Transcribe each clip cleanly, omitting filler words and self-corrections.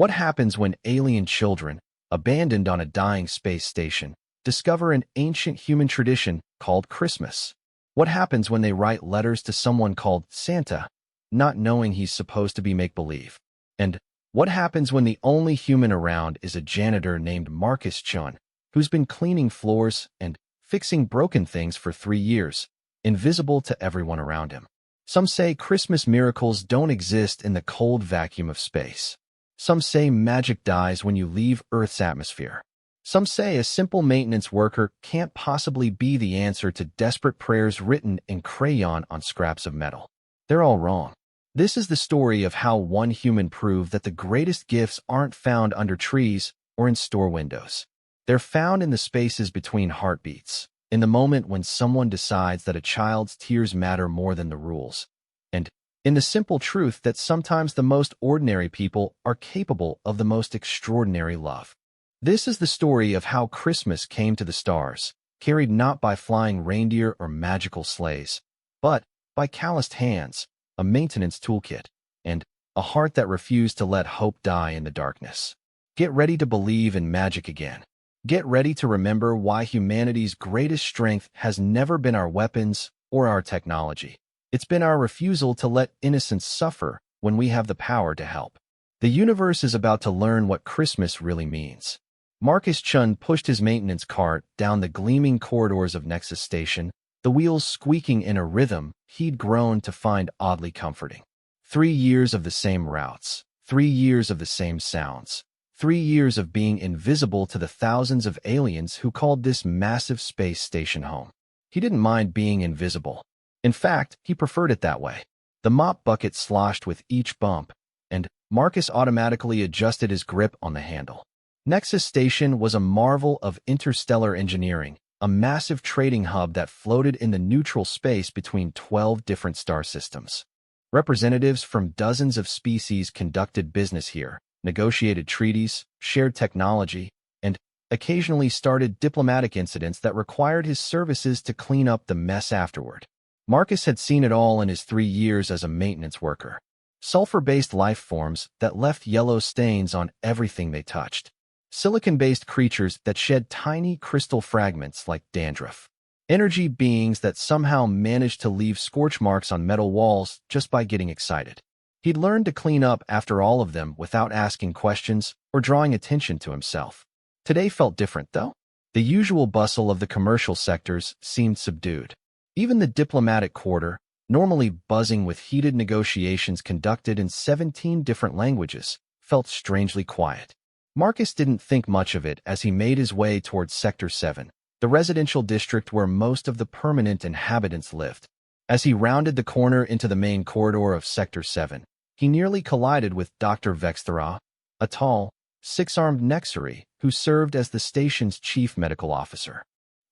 What happens when alien children, abandoned on a dying space station, discover an ancient human tradition called Christmas? What happens when they write letters to someone called Santa, not knowing he's supposed to be make-believe? And what happens when the only human around is a janitor named Marcus Chun, who's been cleaning floors and fixing broken things for 3 years, invisible to everyone around him? Some say Christmas miracles don't exist in the cold vacuum of space. Some say magic dies when you leave Earth's atmosphere. Some say a simple maintenance worker can't possibly be the answer to desperate prayers written in crayon on scraps of metal. They're all wrong. This is the story of how one human proved that the greatest gifts aren't found under trees or in store windows. They're found in the spaces between heartbeats, in the moment when someone decides that a child's tears matter more than the rules, and in the simple truth that sometimes the most ordinary people are capable of the most extraordinary love. This is the story of how Christmas came to the stars, carried not by flying reindeer or magical sleighs, but by calloused hands, a maintenance toolkit, and a heart that refused to let hope die in the darkness. Get ready to believe in magic again. Get ready to remember why humanity's greatest strength has never been our weapons or our technology. It's been our refusal to let innocence suffer when we have the power to help. The universe is about to learn what Christmas really means. Marcus Chun pushed his maintenance cart down the gleaming corridors of Nexus Station, the wheels squeaking in a rhythm he'd grown to find oddly comforting. 3 years of the same routes, 3 years of the same sounds, 3 years of being invisible to the thousands of aliens who called this massive space station home. He didn't mind being invisible. In fact, he preferred it that way. The mop bucket sloshed with each bump, and Marcus automatically adjusted his grip on the handle. Nexus Station was a marvel of interstellar engineering, a massive trading hub that floated in the neutral space between 12 different star systems. Representatives from dozens of species conducted business here, negotiated treaties, shared technology, and occasionally started diplomatic incidents that required his services to clean up the mess afterward. Marcus had seen it all in his 3 years as a maintenance worker. Sulfur-based life forms that left yellow stains on everything they touched. Silicon-based creatures that shed tiny crystal fragments like dandruff. Energy beings that somehow managed to leave scorch marks on metal walls just by getting excited. He'd learned to clean up after all of them without asking questions or drawing attention to himself. Today felt different, though. The usual bustle of the commercial sectors seemed subdued. Even the diplomatic quarter, normally buzzing with heated negotiations conducted in 17 different languages, felt strangely quiet. Marcus didn't think much of it as he made his way towards Sector 7, the residential district where most of the permanent inhabitants lived. As he rounded the corner into the main corridor of Sector 7, he nearly collided with Dr. Vexthera, a tall, six-armed Nexari who served as the station's chief medical officer.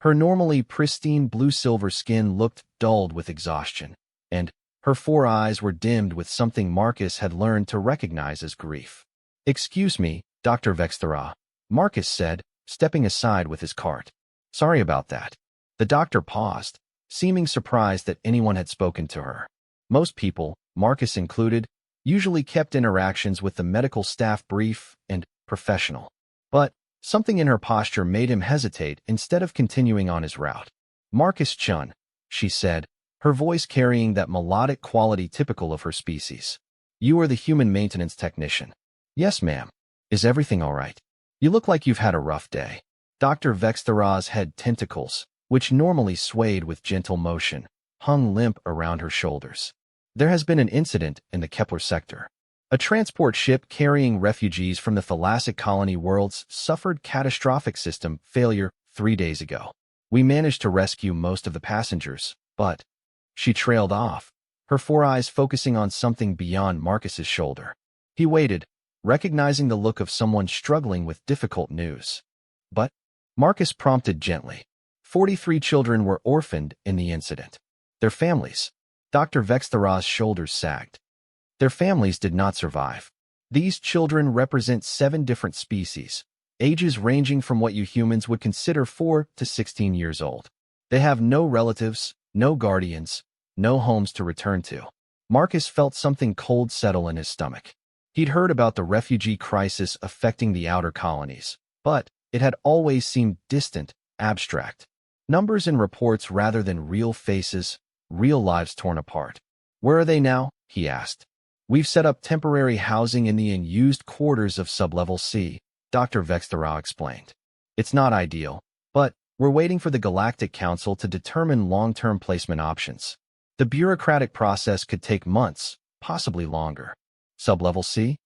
Her normally pristine blue-silver skin looked dulled with exhaustion, and her 4 eyes were dimmed with something Marcus had learned to recognize as grief. "Excuse me, Dr. Vexthera," Marcus said, stepping aside with his cart. "Sorry about that." The doctor paused, seeming surprised that anyone had spoken to her. Most people, Marcus included, usually kept interactions with the medical staff brief and professional. But something in her posture made him hesitate instead of continuing on his route. "Marcus Chun," she said, her voice carrying that melodic quality typical of her species. "You are the human maintenance technician." "Yes, ma'am. Is everything all right? You look like you've had a rough day." Dr. Vexthera's head tentacles, which normally swayed with gentle motion, hung limp around her shoulders. "There has been an incident in the Kepler sector. A transport ship carrying refugees from the thalassic colony worlds suffered catastrophic system failure 3 days ago. We managed to rescue most of the passengers, but..." She trailed off, her 4 eyes focusing on something beyond Marcus's shoulder. He waited, recognizing the look of someone struggling with difficult news. "But," Marcus prompted gently, 43 children were orphaned in the incident. Their families. Dr. Vexthera's shoulders sagged. Their families did not survive. These children represent 7 different species, ages ranging from what you humans would consider 4 to 16 years old. They have no relatives, no guardians, no homes to return to. Marcus felt something cold settle in his stomach. He'd heard about the refugee crisis affecting the outer colonies, but it had always seemed distant, abstract. Numbers and reports rather than real faces, real lives torn apart. "Where are they now?" he asked. "We've set up temporary housing in the unused quarters of Sublevel C," Dr. Vexthera explained. "It's not ideal, but we're waiting for the Galactic Council to determine long-term placement options. The bureaucratic process could take months, possibly longer." Sublevel C?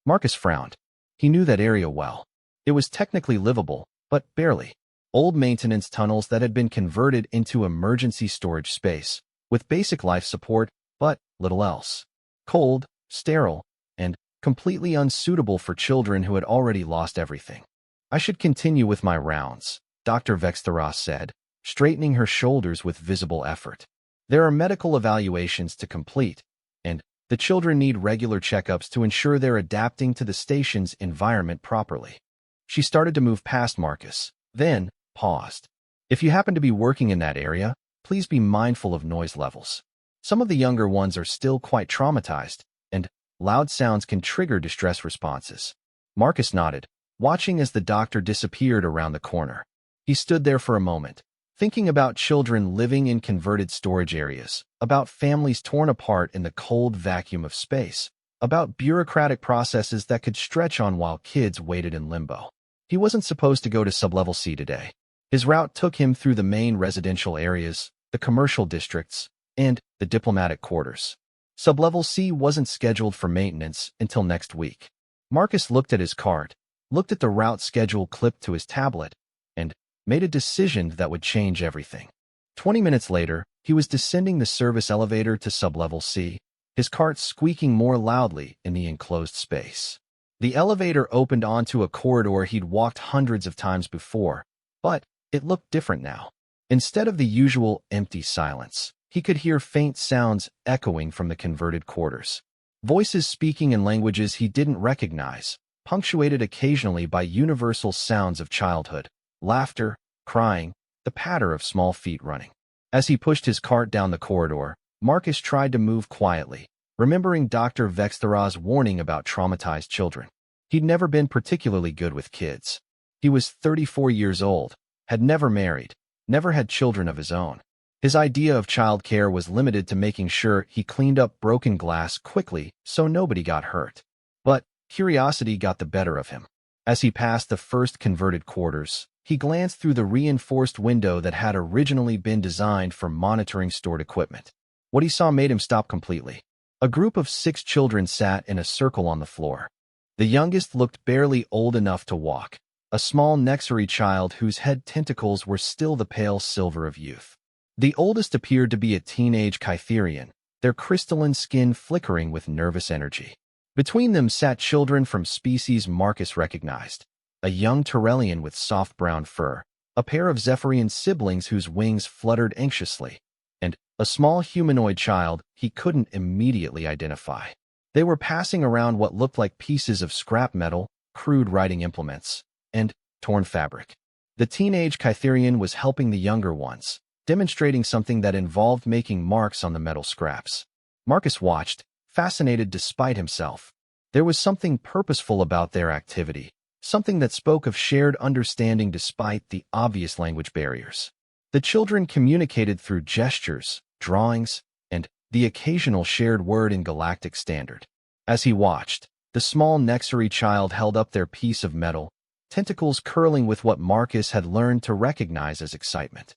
Marcus frowned. He knew that area well. It was technically livable, but barely. Old maintenance tunnels that had been converted into emergency storage space, with basic life support, but little else. Cold, sterile, and completely unsuitable for children who had already lost everything. "I should continue with my rounds," Dr. Vexthera said, straightening her shoulders with visible effort. "There are medical evaluations to complete, and the children need regular checkups to ensure they're adapting to the station's environment properly." She started to move past Marcus, then paused. "If you happen to be working in that area, please be mindful of noise levels. Some of the younger ones are still quite traumatized, and loud sounds can trigger distress responses." Marcus nodded, watching as the doctor disappeared around the corner. He stood there for a moment, thinking about children living in converted storage areas, about families torn apart in the cold vacuum of space, about bureaucratic processes that could stretch on while kids waited in limbo. He wasn't supposed to go to Sublevel C today. His route took him through the main residential areas, the commercial districts, and the diplomatic quarters. Sublevel C wasn't scheduled for maintenance until next week. Marcus looked at his card, looked at the route schedule clipped to his tablet, and made a decision that would change everything. 20 minutes later, he was descending the service elevator to Sublevel C, his cart squeaking more loudly in the enclosed space. The elevator opened onto a corridor he'd walked hundreds of times before, but it looked different now. Instead of the usual empty silence, he could hear faint sounds echoing from the converted quarters. Voices speaking in languages he didn't recognize, punctuated occasionally by universal sounds of childhood, laughter, crying, the patter of small feet running. As he pushed his cart down the corridor, Marcus tried to move quietly, remembering Dr. Vexthera's warning about traumatized children. He'd never been particularly good with kids. He was 34 years old, had never married, never had children of his own. His idea of childcare was limited to making sure he cleaned up broken glass quickly so nobody got hurt. But curiosity got the better of him. As he passed the first converted quarters, he glanced through the reinforced window that had originally been designed for monitoring stored equipment. What he saw made him stop completely. A group of 6 children sat in a circle on the floor. The youngest looked barely old enough to walk, a small Nexary child whose head tentacles were still the pale silver of youth. The oldest appeared to be a teenage Kytherian, their crystalline skin flickering with nervous energy. Between them sat children from species Marcus recognized, a young Tyrellian with soft brown fur, a pair of Zephyrian siblings whose wings fluttered anxiously, and a small humanoid child he couldn't immediately identify. They were passing around what looked like pieces of scrap metal, crude writing implements, and torn fabric. The teenage Kytherian was helping the younger ones, demonstrating something that involved making marks on the metal scraps. Marcus watched, fascinated despite himself. There was something purposeful about their activity, something that spoke of shared understanding despite the obvious language barriers. The children communicated through gestures, drawings, and the occasional shared word in Galactic Standard. As he watched, the small Nexary child held up their piece of metal, tentacles curling with what Marcus had learned to recognize as excitement.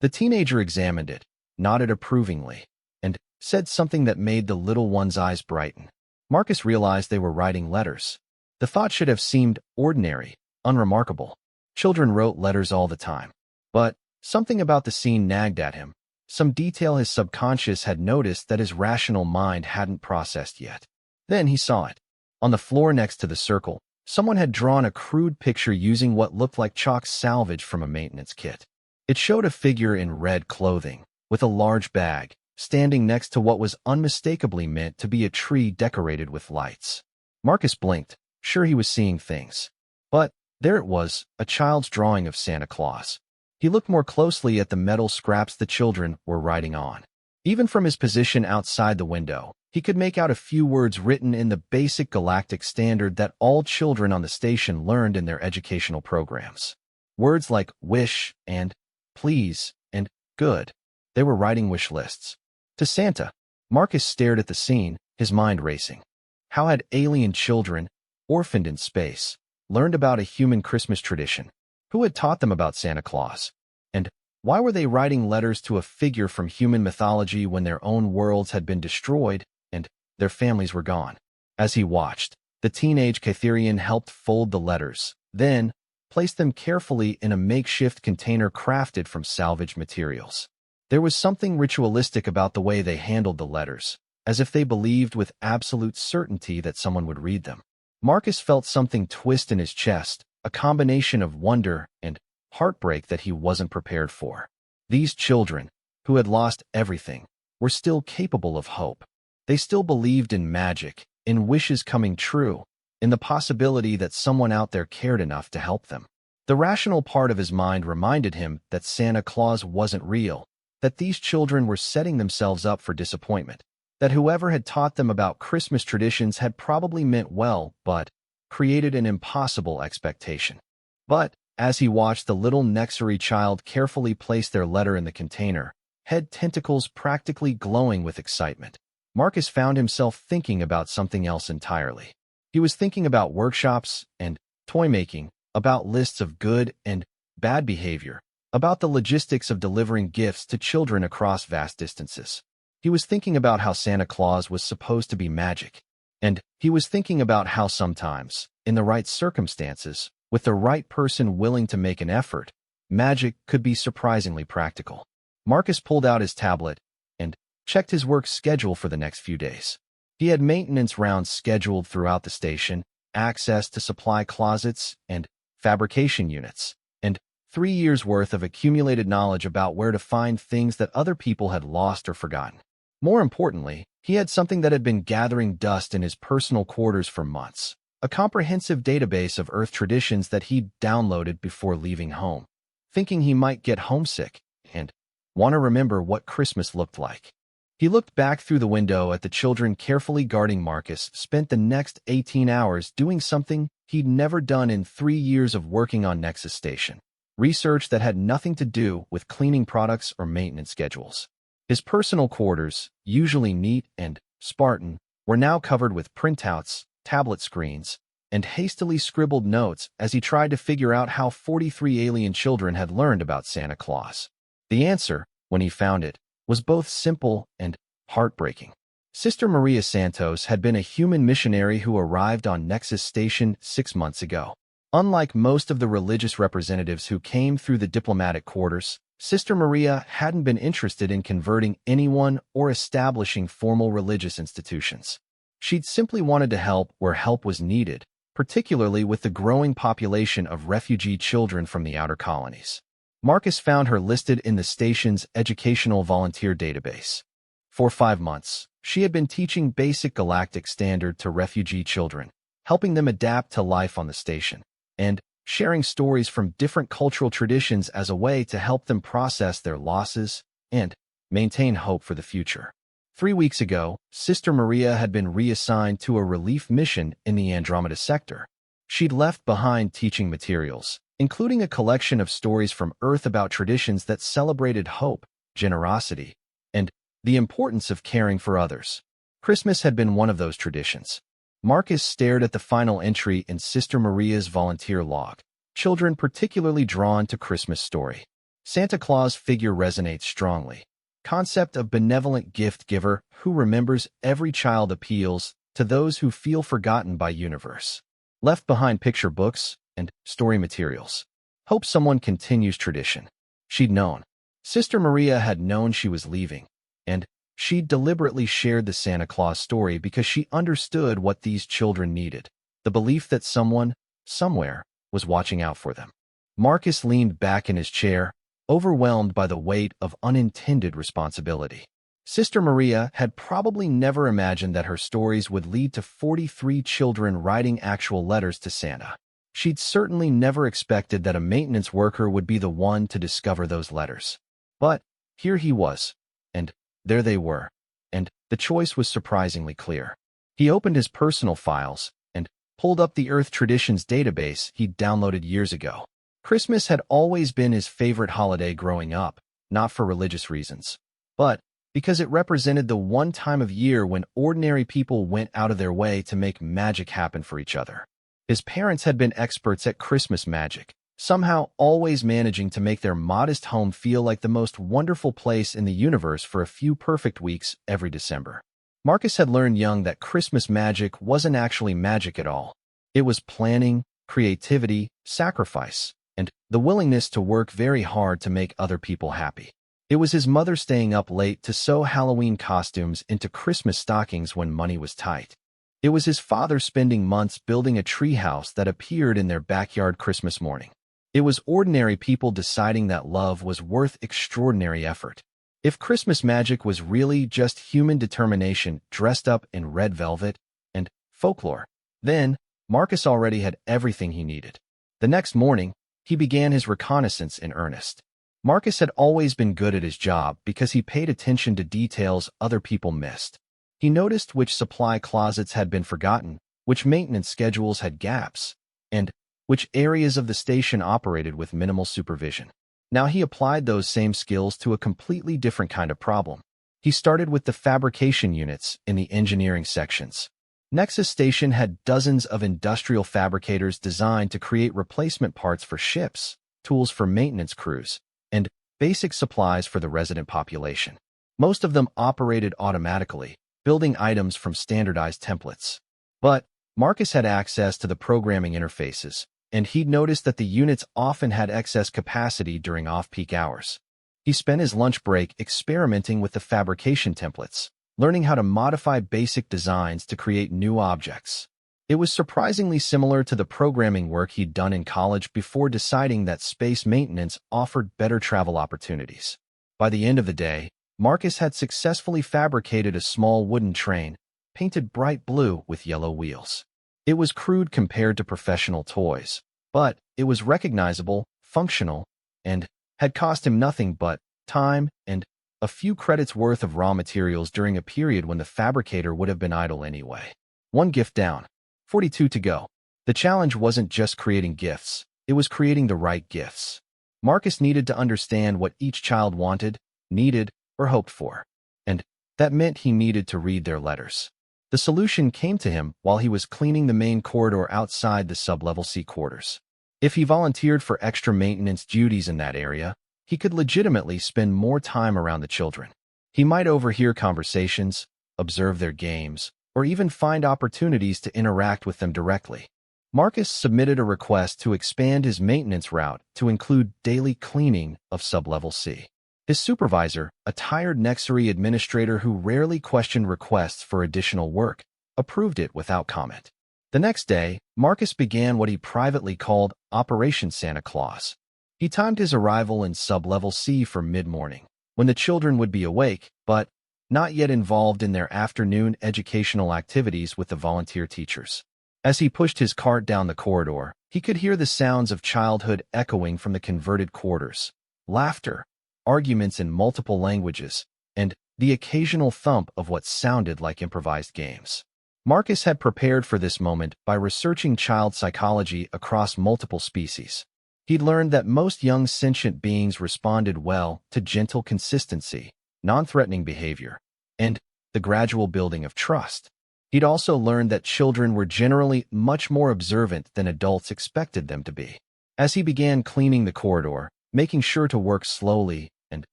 The teenager examined it, nodded approvingly, and said something that made the little one's eyes brighten. Marcus realized they were writing letters. The thought should have seemed ordinary, unremarkable. Children wrote letters all the time. But something about the scene nagged at him, some detail his subconscious had noticed that his rational mind hadn't processed yet. Then he saw it. On the floor next to the circle, someone had drawn a crude picture using what looked like chalk salvaged from a maintenance kit. It showed a figure in red clothing, with a large bag, standing next to what was unmistakably meant to be a tree decorated with lights. Marcus blinked, sure he was seeing things. But there it was, a child's drawing of Santa Claus. He looked more closely at the metal scraps the children were writing on. Even from his position outside the window, he could make out a few words written in the basic galactic standard that all children on the station learned in their educational programs. Words like wish and please and good. They were writing wish lists. To Santa, Marcus stared at the scene, his mind racing. How had alien children, orphaned in space, learned about a human Christmas tradition? Who had taught them about Santa Claus? And why were they writing letters to a figure from human mythology when their own worlds had been destroyed and their families were gone? As he watched, the teenage Catherian helped fold the letters, then placed them carefully in a makeshift container crafted from salvaged materials. There was something ritualistic about the way they handled the letters, as if they believed with absolute certainty that someone would read them. Marcus felt something twist in his chest, a combination of wonder and heartbreak that he wasn't prepared for. These children, who had lost everything, were still capable of hope. They still believed in magic, in wishes coming true, in the possibility that someone out there cared enough to help them. The rational part of his mind reminded him that Santa Claus wasn't real, that these children were setting themselves up for disappointment, that whoever had taught them about Christmas traditions had probably meant well, but created an impossible expectation. But as he watched the little Nexary child carefully place their letter in the container, head tentacles practically glowing with excitement, Marcus found himself thinking about something else entirely. He was thinking about workshops and toy making, about lists of good and bad behavior, about the logistics of delivering gifts to children across vast distances. He was thinking about how Santa Claus was supposed to be magic. And he was thinking about how sometimes, in the right circumstances, with the right person willing to make an effort, magic could be surprisingly practical. Marcus pulled out his tablet and checked his work schedule for the next few days. He had maintenance rounds scheduled throughout the station, access to supply closets and fabrication units, and 3 years' worth of accumulated knowledge about where to find things that other people had lost or forgotten. More importantly, he had something that had been gathering dust in his personal quarters for months, a comprehensive database of Earth traditions that he'd downloaded before leaving home, thinking he might get homesick and want to remember what Christmas looked like. He looked back through the window at the children carefully guarding Marcus, spent the next 18 hours doing something he'd never done in 3 years of working on Nexus Station, research that had nothing to do with cleaning products or maintenance schedules. His personal quarters, usually neat and Spartan, were now covered with printouts, tablet screens, and hastily scribbled notes as he tried to figure out how 43 alien children had learned about Santa Claus. The answer, when he found it, was both simple and heartbreaking. Sister Maria Santos had been a human missionary who arrived on Nexus Station 6 months ago. Unlike most of the religious representatives who came through the diplomatic quarters, Sister Maria hadn't been interested in converting anyone or establishing formal religious institutions. She'd simply wanted to help where help was needed, particularly with the growing population of refugee children from the outer colonies. Marcus found her listed in the station's educational volunteer database. For 5 months, she had been teaching basic galactic standard to refugee children, helping them adapt to life on the station, and sharing stories from different cultural traditions as a way to help them process their losses and maintain hope for the future. 3 weeks ago, Sister Maria had been reassigned to a relief mission in the Andromeda sector. She'd left behind teaching materials, including a collection of stories from Earth about traditions that celebrated hope, generosity, and the importance of caring for others. Christmas had been one of those traditions. Marcus stared at the final entry in Sister Maria's volunteer log. Children particularly drawn to Christmas story. Santa Claus figure resonates strongly. Concept of benevolent gift giver who remembers every child appeals to those who feel forgotten by universe. Left behind picture books and story materials. Hope someone continues tradition. She'd known. Sister Maria had known she was leaving, and she deliberately shared the Santa Claus story because she understood what these children needed, the belief that someone, somewhere, was watching out for them. Marcus leaned back in his chair, overwhelmed by the weight of unintended responsibility. Sister Maria had probably never imagined that her stories would lead to 43 children writing actual letters to Santa. She'd certainly never expected that a maintenance worker would be the one to discover those letters. But here he was, and there they were, and the choice was surprisingly clear. He opened his personal files and pulled up the Earth Traditions database he'd downloaded years ago. Christmas had always been his favorite holiday growing up, not for religious reasons, but because it represented the one time of year when ordinary people went out of their way to make magic happen for each other. His parents had been experts at Christmas magic, somehow always managing to make their modest home feel like the most wonderful place in the universe for a few perfect weeks every December. Marcus had learned young that Christmas magic wasn't actually magic at all. It was planning, creativity, sacrifice, and the willingness to work very hard to make other people happy. It was his mother staying up late to sew Halloween costumes into Christmas stockings when money was tight. It was his father spending months building a treehouse that appeared in their backyard Christmas morning. It was ordinary people deciding that love was worth extraordinary effort. If Christmas magic was really just human determination dressed up in red velvet and folklore, then Marcus already had everything he needed. The next morning, he began his reconnaissance in earnest. Marcus had always been good at his job because he paid attention to details other people missed. He noticed which supply closets had been forgotten, which maintenance schedules had gaps, and which areas of the station operated with minimal supervision. Now he applied those same skills to a completely different kind of problem. He started with the fabrication units in the engineering sections. Nexus Station had dozens of industrial fabricators designed to create replacement parts for ships, tools for maintenance crews, and basic supplies for the resident population. Most of them operated automatically, building items from standardized templates. But Marcus had access to the programming interfaces, and he'd noticed that the units often had excess capacity during off-peak hours. He spent his lunch break experimenting with the fabrication templates, learning how to modify basic designs to create new objects. It was surprisingly similar to the programming work he'd done in college before deciding that space maintenance offered better travel opportunities. By the end of the day, Marcus had successfully fabricated a small wooden train, painted bright blue with yellow wheels. It was crude compared to professional toys, but it was recognizable, functional, and had cost him nothing but time and a few credits worth of raw materials during a period when the fabricator would have been idle anyway. One gift down. 42 to go. The challenge wasn't just creating gifts, it was creating the right gifts. Marcus needed to understand what each child wanted, needed, or hoped for, and that meant he needed to read their letters. The solution came to him while he was cleaning the main corridor outside the sublevel C quarters. If he volunteered for extra maintenance duties in that area, he could legitimately spend more time around the children. He might overhear conversations, observe their games, or even find opportunities to interact with them directly. Marcus submitted a request to expand his maintenance route to include daily cleaning of sublevel C. His supervisor, a tired Nexury administrator who rarely questioned requests for additional work, approved it without comment. The next day, Marcus began what he privately called Operation Santa Claus. He timed his arrival in sublevel C for mid-morning, when the children would be awake, but not yet involved in their afternoon educational activities with the volunteer teachers. As he pushed his cart down the corridor, he could hear the sounds of childhood echoing from the converted quarters, laughter, arguments in multiple languages, and the occasional thump of what sounded like improvised games. Marcus had prepared for this moment by researching child psychology across multiple species. He'd learned that most young sentient beings responded well to gentle consistency, non-threatening behavior, and the gradual building of trust. He'd also learned that children were generally much more observant than adults expected them to be. As he began cleaning the corridor, making sure to work slowly and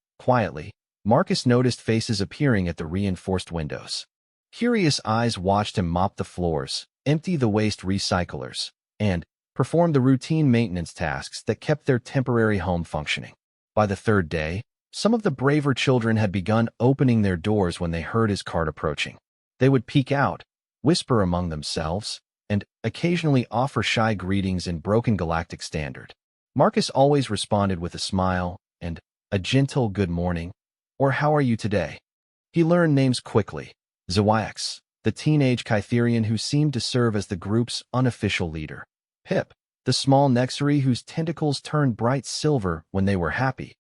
quietly, Marcus noticed faces appearing at the reinforced windows. Curious eyes watched him mop the floors, empty the waste recyclers, and perform the routine maintenance tasks that kept their temporary home functioning. By the third day, some of the braver children had begun opening their doors when they heard his cart approaching. They would peek out, whisper among themselves, and occasionally offer shy greetings in broken Galactic Standard. Marcus always responded with a smile and a gentle good morning, or how are you today? He learned names quickly. Zawax, the teenage Kytherian who seemed to serve as the group's unofficial leader. Pip, the small Nexury whose tentacles turned bright silver when they were happy.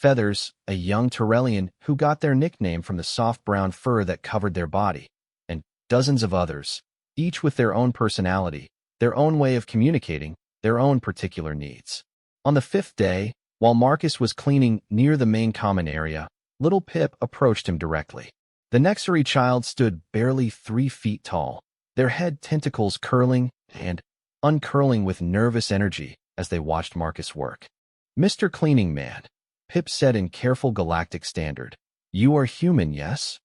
Feathers, a young Tyrellian who got their nickname from the soft brown fur that covered their body, and dozens of others, each with their own personality, their own way of communicating, their own particular needs. On the fifth day, while Marcus was cleaning near the main common area, little Pip approached him directly. The Nexary child stood barely 3 feet tall, their head tentacles curling and uncurling with nervous energy as they watched Marcus work. "Mr. Cleaning Man," Pip said in careful galactic standard, "you are human, yes?"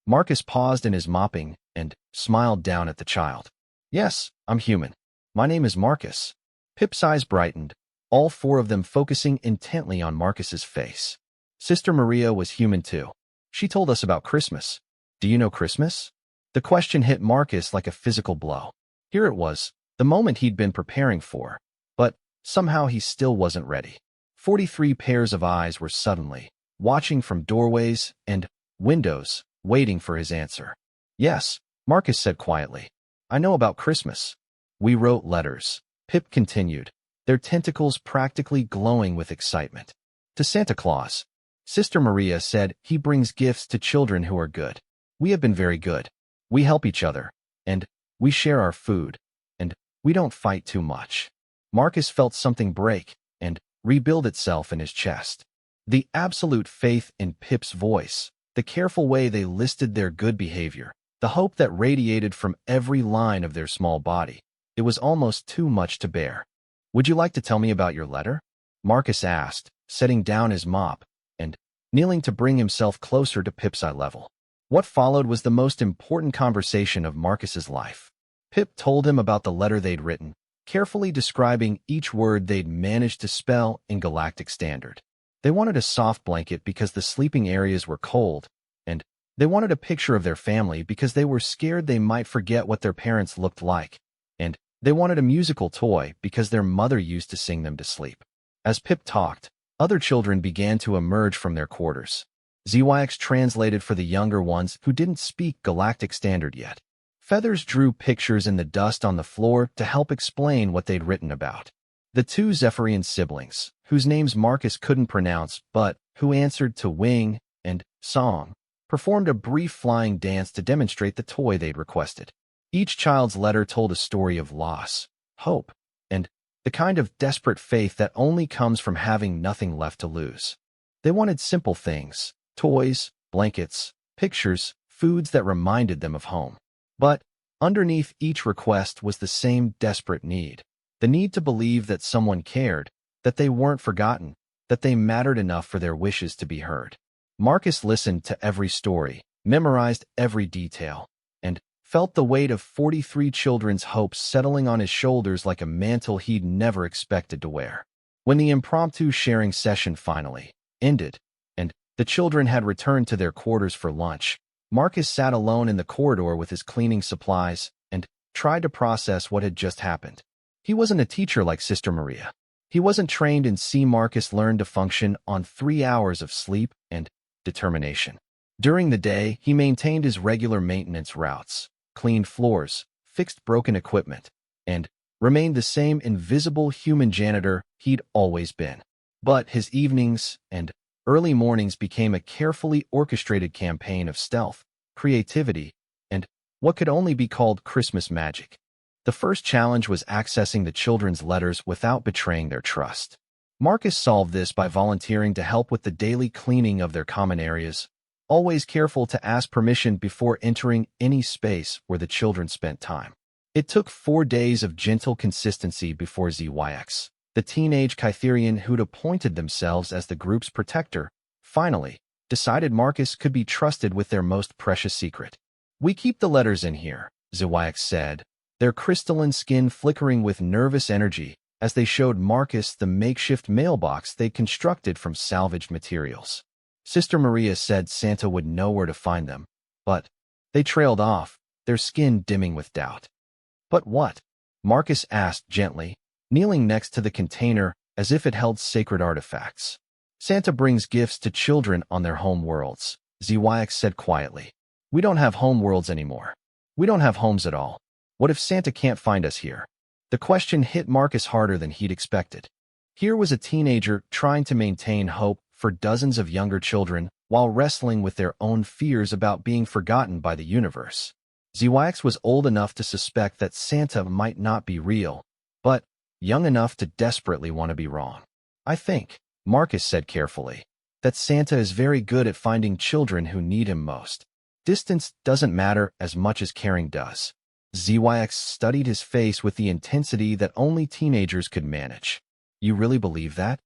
Marcus paused in his mopping and smiled down at the child. "Yes, I'm human. My name is Marcus." Pip's eyes brightened, all 4 of them focusing intently on Marcus's face. Sister Maria was human too. She told us about Christmas. Do you know Christmas? The question hit Marcus like a physical blow. Here it was, the moment he'd been preparing for, but somehow he still wasn't ready. 43 pairs of eyes were suddenly watching from doorways and windows, waiting for his answer. "Yes," Marcus said quietly. "I know about Christmas. We wrote letters," Pip continued, their tentacles practically glowing with excitement. "To Santa Claus." Sister Maria said he brings gifts to children who are good. We have been very good. We help each other, and we share our food, and we don't fight too much. Marcus felt something break and rebuild itself in his chest. The absolute faith in Pip's voice, the careful way they listed their good behavior, the hope that radiated from every line of their small body. It was almost too much to bear. "Would you like to tell me about your letter?" Marcus asked, setting down his mop and kneeling to bring himself closer to Pip's eye level. What followed was the most important conversation of Marcus's life. Pip told him about the letter they'd written, carefully describing each word they'd managed to spell in galactic standard. They wanted a soft blanket because the sleeping areas were cold, and they wanted a picture of their family because they were scared they might forget what their parents looked like, and they wanted a musical toy because their mother used to sing them to sleep. As Pip talked, other children began to emerge from their quarters. ZYX translated for the younger ones who didn't speak galactic standard yet. Feathers drew pictures in the dust on the floor to help explain what they'd written about. The 2 Zephyrian siblings, whose names Marcus couldn't pronounce but who answered to Wing and Song, performed a brief flying dance to demonstrate the toy they'd requested. Each child's letter told a story of loss, hope, and the kind of desperate faith that only comes from having nothing left to lose. They wanted simple things: toys, blankets, pictures, foods that reminded them of home. But underneath each request was the same desperate need. The need to believe that someone cared, that they weren't forgotten, that they mattered enough for their wishes to be heard. Marcus listened to every story, memorized every detail, and felt the weight of 43 children's hopes settling on his shoulders like a mantle he'd never expected to wear. When the impromptu sharing session finally ended, and the children had returned to their quarters for lunch, Marcus sat alone in the corridor with his cleaning supplies and tried to process what had just happened. He wasn't a teacher like Sister Maria. He wasn't trained in C. Marcus learned to function on 3 hours of sleep and determination. During the day, he maintained his regular maintenance routes, cleaned floors, fixed broken equipment, and remained the same invisible human janitor he'd always been. But his evenings and early mornings became a carefully orchestrated campaign of stealth, creativity, and what could only be called Christmas magic. The first challenge was accessing the children's letters without betraying their trust. Marcus solved this by volunteering to help with the daily cleaning of their common areas, always careful to ask permission before entering any space where the children spent time. It took 4 days of gentle consistency before ZYX, the teenage Kytherian who'd appointed themselves as the group's protector, finally decided Marcus could be trusted with their most precious secret. "We keep the letters in here," ZYX said, their crystalline skin flickering with nervous energy as they showed Marcus the makeshift mailbox they'd constructed from salvaged materials. Sister Maria said Santa would know where to find them, but they trailed off, their skin dimming with doubt. "But what?" Marcus asked gently, kneeling next to the container as if it held sacred artifacts. "Santa brings gifts to children on their home worlds," ZYX said quietly. "We don't have home worlds anymore. We don't have homes at all. What if Santa can't find us here?" The question hit Marcus harder than he'd expected. Here was a teenager trying to maintain hope for dozens of younger children while wrestling with their own fears about being forgotten by the universe. ZYX was old enough to suspect that Santa might not be real, but young enough to desperately want to be wrong. "I think," Marcus said carefully, "that Santa is very good at finding children who need him most. Distance doesn't matter as much as caring does." ZYX studied his face with the intensity that only teenagers could manage. "You really believe that?"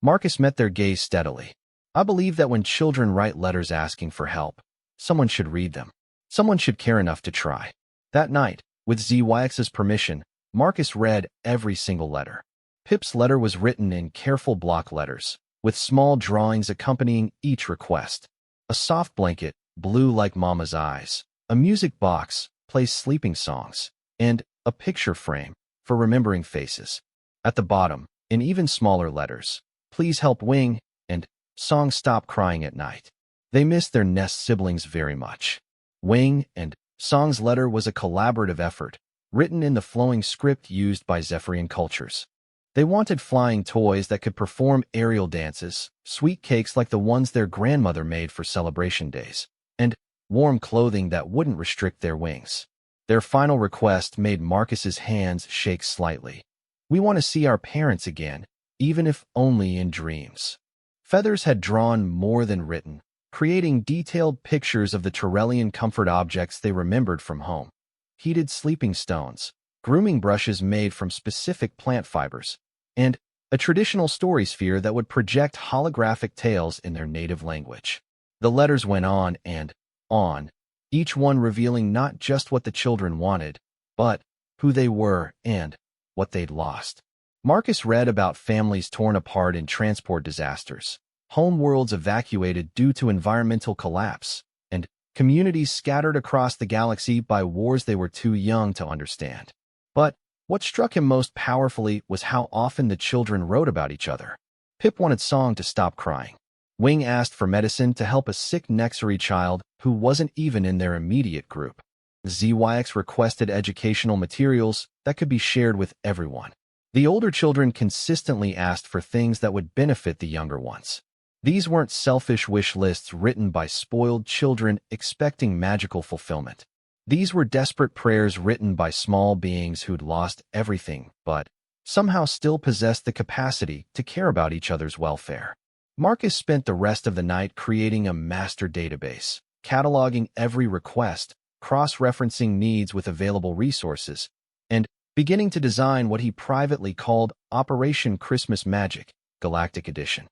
Marcus met their gaze steadily. "I believe that when children write letters asking for help, someone should read them. Someone should care enough to try." That night, with ZYX's permission, Marcus read every single letter. Pip's letter was written in careful block letters, with small drawings accompanying each request. A soft blanket, blue like Mama's eyes, a music box, plays sleeping songs, and a picture frame for remembering faces. At the bottom, in even smaller letters, "Please help Wing," and "Song Stop Crying at Night." They missed their nest siblings very much. Wing and Song's letter was a collaborative effort, written in the flowing script used by Zephyrian cultures. They wanted flying toys that could perform aerial dances, sweet cakes like the ones their grandmother made for celebration days, and warm clothing that wouldn't restrict their wings. Their final request made Marcus's hands shake slightly. "We want to see our parents again, even if only in dreams." Feathers had drawn more than written, creating detailed pictures of the Tyrellian comfort objects they remembered from home. Heated sleeping stones, grooming brushes made from specific plant fibers, and a traditional story sphere that would project holographic tales in their native language. The letters went on and on, each one revealing not just what the children wanted, but who they were and what they'd lost. Marcus read about families torn apart in transport disasters, homeworlds evacuated due to environmental collapse, and communities scattered across the galaxy by wars they were too young to understand. But what struck him most powerfully was how often the children wrote about each other. Pip wanted Song to stop crying. Wing asked for medicine to help a sick Nexary child who wasn't even in their immediate group. ZYX requested educational materials that could be shared with everyone. The older children consistently asked for things that would benefit the younger ones. These weren't selfish wish lists written by spoiled children expecting magical fulfillment. These were desperate prayers written by small beings who'd lost everything but somehow still possessed the capacity to care about each other's welfare. Marcus spent the rest of the night creating a master database, cataloging every request, cross-referencing needs with available resources, and beginning to design what he privately called Operation Christmas Magic, Galactic Edition.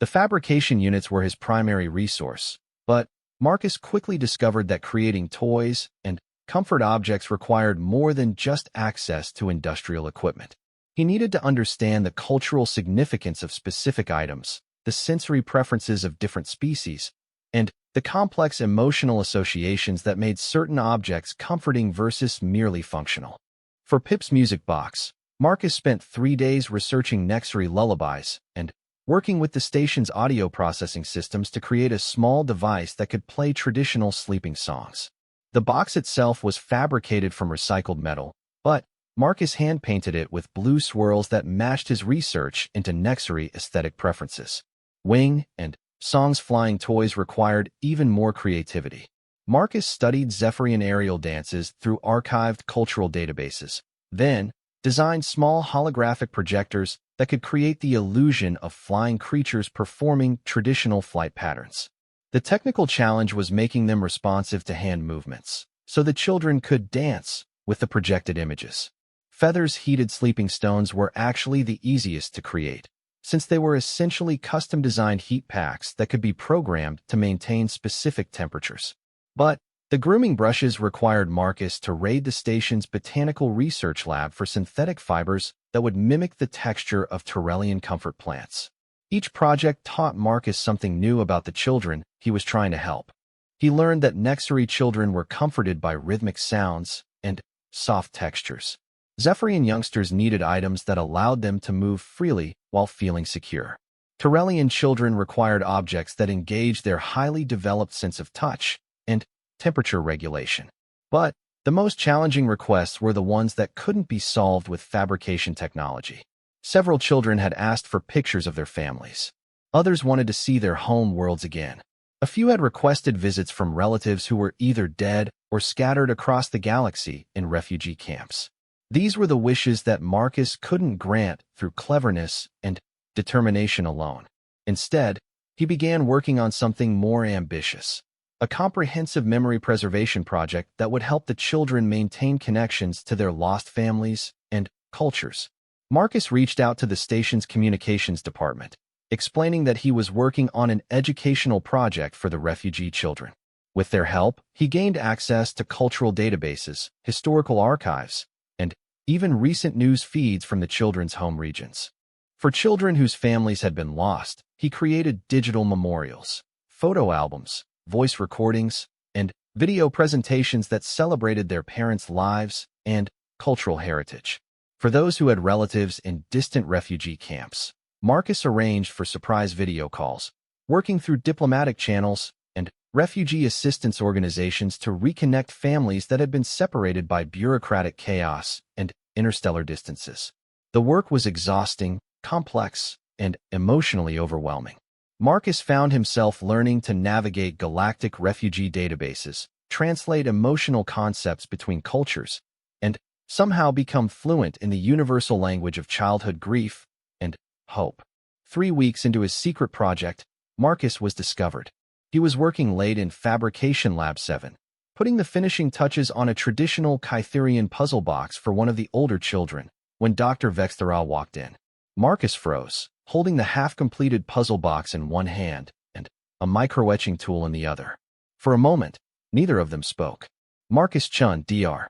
The fabrication units were his primary resource, but Marcus quickly discovered that creating toys and comfort objects required more than just access to industrial equipment. He needed to understand the cultural significance of specific items, the sensory preferences of different species, and the complex emotional associations that made certain objects comforting versus merely functional. For Pip's music box, Marcus spent 3 days researching Nexary lullabies and working with the station's audio processing systems to create a small device that could play traditional sleeping songs. The box itself was fabricated from recycled metal, but Marcus hand-painted it with blue swirls that matched his research into Nexary aesthetic preferences. Wing and Song's flying toys required even more creativity. Marcus studied Zephyrian aerial dances through archived cultural databases, then designed small holographic projectors that could create the illusion of flying creatures performing traditional flight patterns. The technical challenge was making them responsive to hand movements, so the children could dance with the projected images. Feathers' heated sleeping stones were actually the easiest to create, since they were essentially custom-designed heat packs that could be programmed to maintain specific temperatures. But the grooming brushes required Marcus to raid the station's botanical research lab for synthetic fibers that would mimic the texture of Tyrellian comfort plants. Each project taught Marcus something new about the children he was trying to help. He learned that Nexary children were comforted by rhythmic sounds and soft textures. Zephyrian youngsters needed items that allowed them to move freely while feeling secure. Tyrellian children required objects that engaged their highly developed sense of touch and temperature regulation. But the most challenging requests were the ones that couldn't be solved with fabrication technology. Several children had asked for pictures of their families. Others wanted to see their home worlds again. A few had requested visits from relatives who were either dead or scattered across the galaxy in refugee camps. These were the wishes that Marcus couldn't grant through cleverness and determination alone. Instead, he began working on something more ambitious, a comprehensive memory preservation project that would help the children maintain connections to their lost families and cultures. Marcus reached out to the station's communications department, explaining that he was working on an educational project for the refugee children. With their help, he gained access to cultural databases, historical archives, and even recent news feeds from the children's home regions. For children whose families had been lost, he created digital memorials, photo albums, voice recordings, and video presentations that celebrated their parents' lives and cultural heritage. For those who had relatives in distant refugee camps, Marcus arranged for surprise video calls, working through diplomatic channels and refugee assistance organizations to reconnect families that had been separated by bureaucratic chaos and interstellar distances. The work was exhausting, complex, and emotionally overwhelming. Marcus found himself learning to navigate galactic refugee databases, translate emotional concepts between cultures, and somehow become fluent in the universal language of childhood grief and hope. 3 weeks into his secret project, Marcus was discovered. He was working late in Fabrication Lab 7, putting the finishing touches on a traditional Kytherian puzzle box for one of the older children, when Dr. Vexthera walked in. Marcus froze, holding the half-completed puzzle box in one hand and a micro-etching tool in the other. For a moment, neither of them spoke. Marcus Chun, Dr.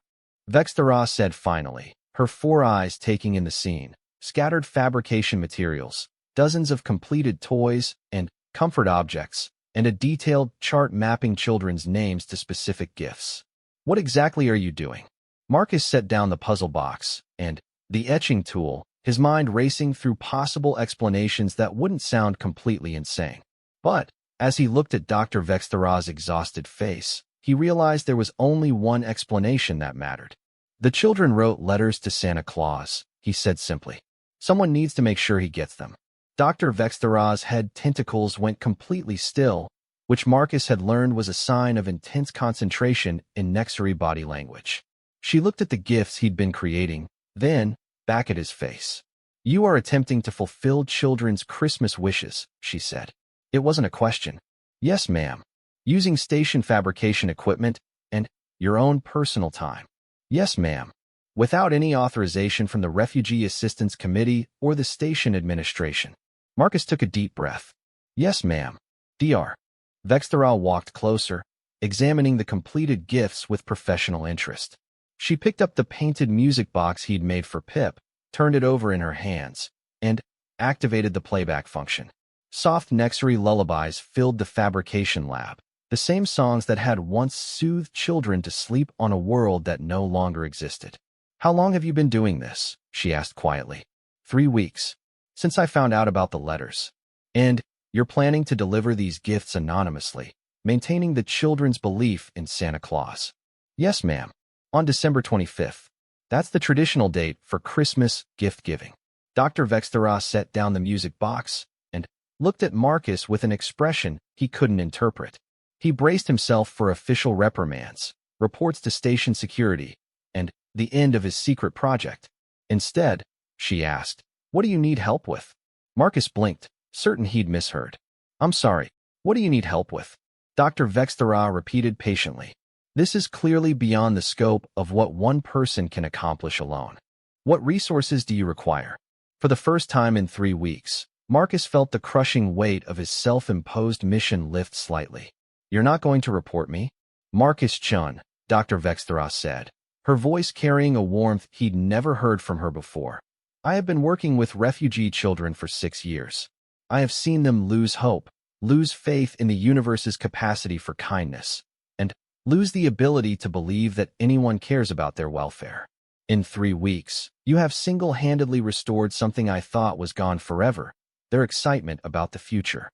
Vexthera said finally, her 4 eyes taking in the scene, scattered fabrication materials, dozens of completed toys and comfort objects, and a detailed chart mapping children's names to specific gifts. What exactly are you doing? Marcus set down the puzzle box and the etching tool, his mind racing through possible explanations that wouldn't sound completely insane. But, as he looked at Dr. Vexthera's exhausted face, he realized there was only one explanation that mattered. The children wrote letters to Santa Claus, he said simply. Someone needs to make sure he gets them. Dr. Vexthera's head tentacles went completely still, which Marcus had learned was a sign of intense concentration in Nexary body language. She looked at the gifts he'd been creating, then back at his face. You are attempting to fulfill children's Christmas wishes, she said. It wasn't a question. Yes, ma'am. Using station fabrication equipment and your own personal time. Yes, ma'am. Without any authorization from the Refugee Assistance Committee or the station administration. Marcus took a deep breath. Yes, ma'am. Dr. Vexthera walked closer, examining the completed gifts with professional interest. She picked up the painted music box he'd made for Pip, turned it over in her hands, and activated the playback function. Soft Nexary lullabies filled the fabrication lab, the same songs that had once soothed children to sleep on a world that no longer existed. How long have you been doing this? She asked quietly. 3 weeks. Since I found out about the letters. And you're planning to deliver these gifts anonymously, maintaining the children's belief in Santa Claus. Yes, ma'am. On December 25th. That's the traditional date for Christmas gift-giving. Dr. Vexthera set down the music box and looked at Marcus with an expression he couldn't interpret. He braced himself for official reprimands, reports to station security, and the end of his secret project. Instead, she asked, what do you need help with? Marcus blinked, certain he'd misheard. I'm sorry, what do you need help with? Dr. Vexthera repeated patiently. This is clearly beyond the scope of what one person can accomplish alone. What resources do you require? For the first time in 3 weeks, Marcus felt the crushing weight of his self-imposed mission lift slightly. You're not going to report me? Marcus Chun, Dr. Vexthera said, her voice carrying a warmth he'd never heard from her before. I have been working with refugee children for 6 years. I have seen them lose hope, lose faith in the universe's capacity for kindness, and lose the ability to believe that anyone cares about their welfare. In 3 weeks, you have single-handedly restored something I thought was gone forever, their excitement about the future.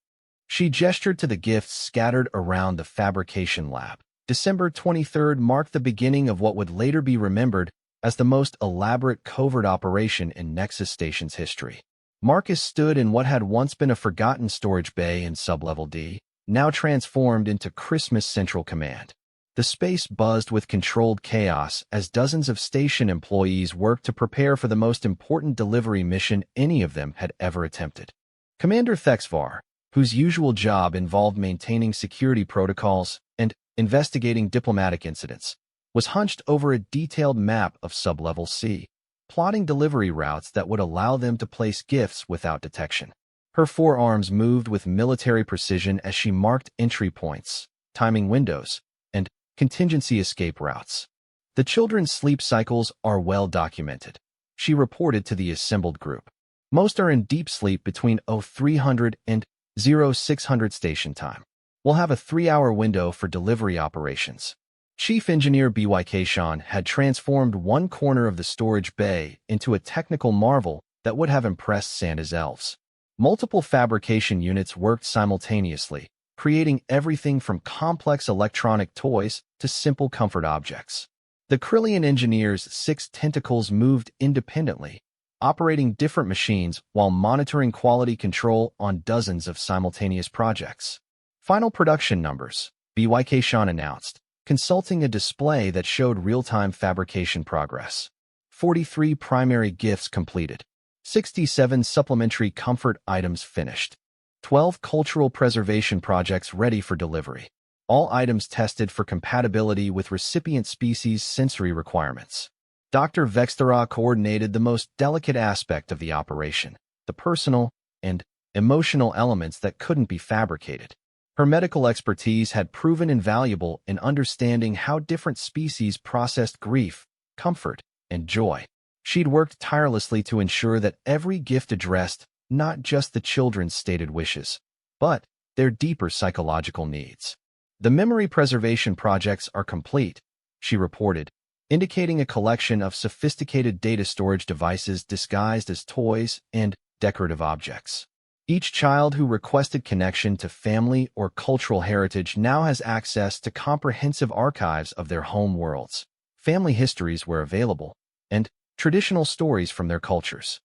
She gestured to the gifts scattered around the fabrication lab. December 23rd marked the beginning of what would later be remembered as the most elaborate covert operation in Nexus Station's history. Marcus stood in what had once been a forgotten storage bay in sublevel D, now transformed into Christmas Central Command. The space buzzed with controlled chaos as dozens of station employees worked to prepare for the most important delivery mission any of them had ever attempted. Commander Thexvar, whose usual job involved maintaining security protocols and investigating diplomatic incidents, was hunched over a detailed map of sublevel C, plotting delivery routes that would allow them to place gifts without detection. Her forearms moved with military precision as she marked entry points, timing windows, and contingency escape routes. The children's sleep cycles are well documented, she reported to the assembled group. Most are in deep sleep between 0300 and 0600 station time. We'll have a 3-hour window for delivery operations. Chief Engineer BYK Sean had transformed one corner of the storage bay into a technical marvel that would have impressed Santa's elves. Multiple fabrication units worked simultaneously, creating everything from complex electronic toys to simple comfort objects. The Krillian engineers' 6 tentacles moved independently, operating different machines while monitoring quality control on dozens of simultaneous projects. Final production numbers, BYK Sean announced, consulting a display that showed real-time fabrication progress. 43 primary gifts completed. 67 supplementary comfort items finished. 12 cultural preservation projects ready for delivery. All items tested for compatibility with recipient species' sensory requirements. Dr. Vextera coordinated the most delicate aspect of the operation, the personal and emotional elements that couldn't be fabricated. Her medical expertise had proven invaluable in understanding how different species processed grief, comfort, and joy. She'd worked tirelessly to ensure that every gift addressed not just the children's stated wishes, but their deeper psychological needs. The memory preservation projects are complete, she reported, indicating a collection of sophisticated data storage devices disguised as toys and decorative objects. Each child who requested connection to family or cultural heritage now has access to comprehensive archives of their home worlds. Family histories were available, and traditional stories from their cultures.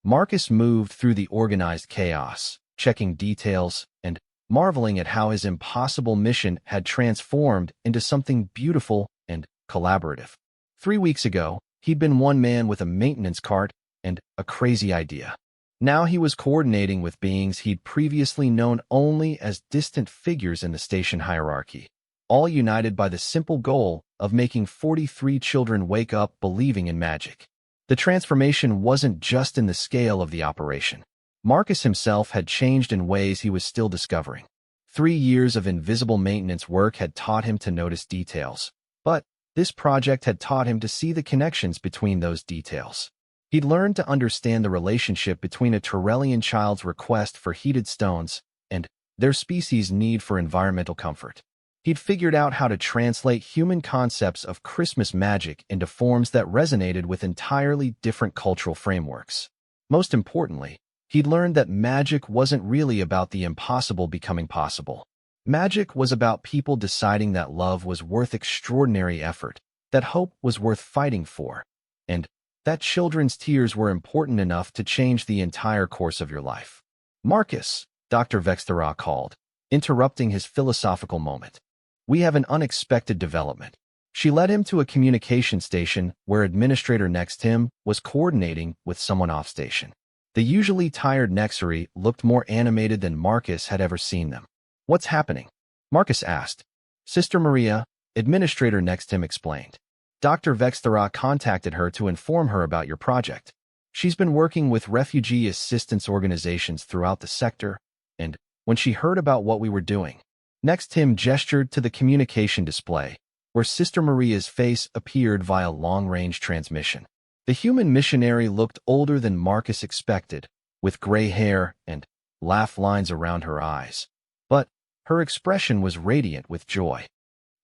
Marcus moved through the organized chaos, checking details and marveling at how his impossible mission had transformed into something beautiful and collaborative. 3 weeks ago, he'd been one man with a maintenance cart and a crazy idea. Now he was coordinating with beings he'd previously known only as distant figures in the station hierarchy, all united by the simple goal of making 43 children wake up believing in magic. The transformation wasn't just in the scale of the operation. Marcus himself had changed in ways he was still discovering. 3 years of invisible maintenance work had taught him to notice details, but this project had taught him to see the connections between those details. He'd learned to understand the relationship between a Tyrellian child's request for heated stones and their species' need for environmental comfort. He'd figured out how to translate human concepts of Christmas magic into forms that resonated with entirely different cultural frameworks. Most importantly, he'd learned that magic wasn't really about the impossible becoming possible. Magic was about people deciding that love was worth extraordinary effort, that hope was worth fighting for, and that children's tears were important enough to change the entire course of your life. Marcus, Dr. Vextera called, interrupting his philosophical moment. We have an unexpected development. She led him to a communication station where administrator next him was coordinating with someone off-station. The usually tired Nexari looked more animated than Marcus had ever seen them. What's happening? Marcus asked. Sister Maria, administrator next him explained. Dr. Vextera contacted her to inform her about your project. She's been working with refugee assistance organizations throughout the sector, and when she heard about what we were doing, next Tim gestured to the communication display, where Sister Maria's face appeared via long-range transmission. The human missionary looked older than Marcus expected, with gray hair and laugh lines around her eyes. But her expression was radiant with joy.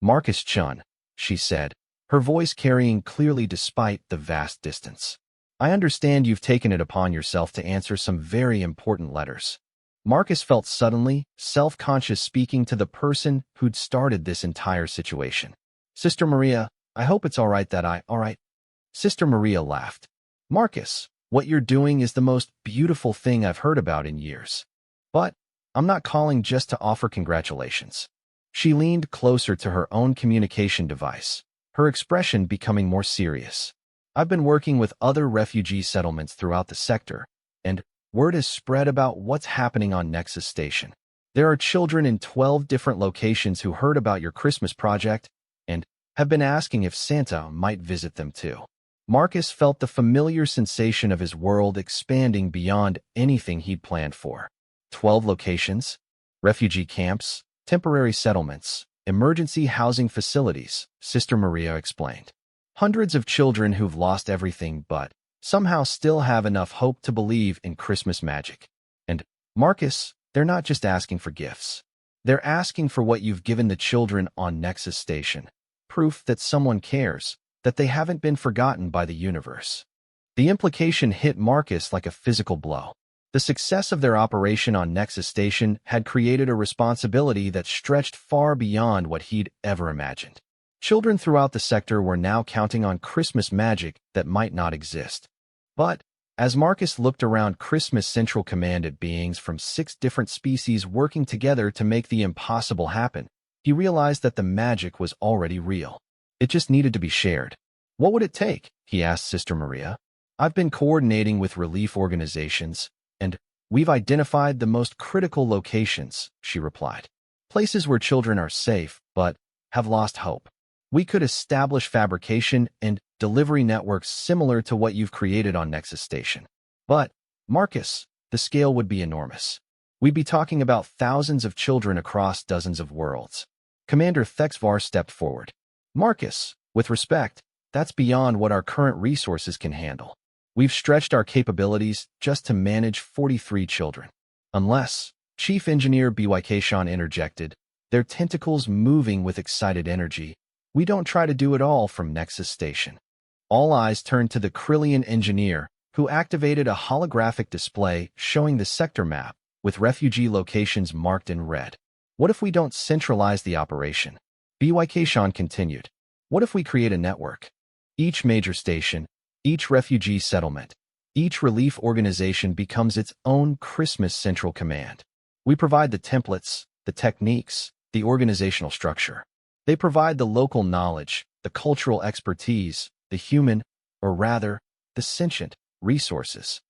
Marcus Chun, she said, her voice carrying clearly despite the vast distance. I understand you've taken it upon yourself to answer some very important letters. Marcus felt suddenly self-conscious speaking to the person who'd started this entire situation. Sister Maria, I hope it's all right that all right. Sister Maria laughed. Marcus, What you're doing is the most beautiful thing I've heard about in years. But I'm not calling just to offer congratulations." She leaned closer to her own communication device, her expression becoming more serious. "I've been working with other refugee settlements throughout the sector, and word has spread about what's happening on Nexus Station. There are children in 12 different locations who heard about your Christmas project and have been asking if Santa might visit them too." Marcus felt the familiar sensation of his world expanding beyond anything he'd planned for. 12 locations, refugee camps, temporary settlements, emergency housing facilities, Sister Maria explained. Hundreds of children who've lost everything but somehow still have enough hope to believe in Christmas magic. And, Marcus, they're not just asking for gifts. They're asking for what you've given the children on Nexus Station. Proof that someone cares, that they haven't been forgotten by the universe. The implication hit Marcus like a physical blow. The success of their operation on Nexus Station had created a responsibility that stretched far beyond what he'd ever imagined. Children throughout the sector were now counting on Christmas magic that might not exist. But, as Marcus looked around Christmas Central Command at beings from 6 different species working together to make the impossible happen, he realized that the magic was already real. It just needed to be shared. "What would it take?" he asked Sister Maria. "I've been coordinating with relief organizations, and we've identified the most critical locations," she replied. "Places where children are safe, but have lost hope. We could establish fabrication and delivery networks similar to what you've created on Nexus Station. But, Marcus, the scale would be enormous. We'd be talking about thousands of children across dozens of worlds." Commander Thexvar stepped forward. "Marcus, with respect, that's beyond what our current resources can handle. We've stretched our capabilities just to manage 43 children. Unless," Chief Engineer BYK Sean interjected, their tentacles moving with excited energy, "we don't try to do it all from Nexus Station." All eyes turned to the Krillian engineer, who activated a holographic display showing the sector map, with refugee locations marked in red. "What if we don't centralize the operation?" BYK Sean continued. "What if we create a network? Each major station, each refugee settlement, each relief organization becomes its own Christmas Central Command. We provide the templates, the techniques, the organizational structure. They provide the local knowledge, the cultural expertise, the human, or rather, the sentient, resources."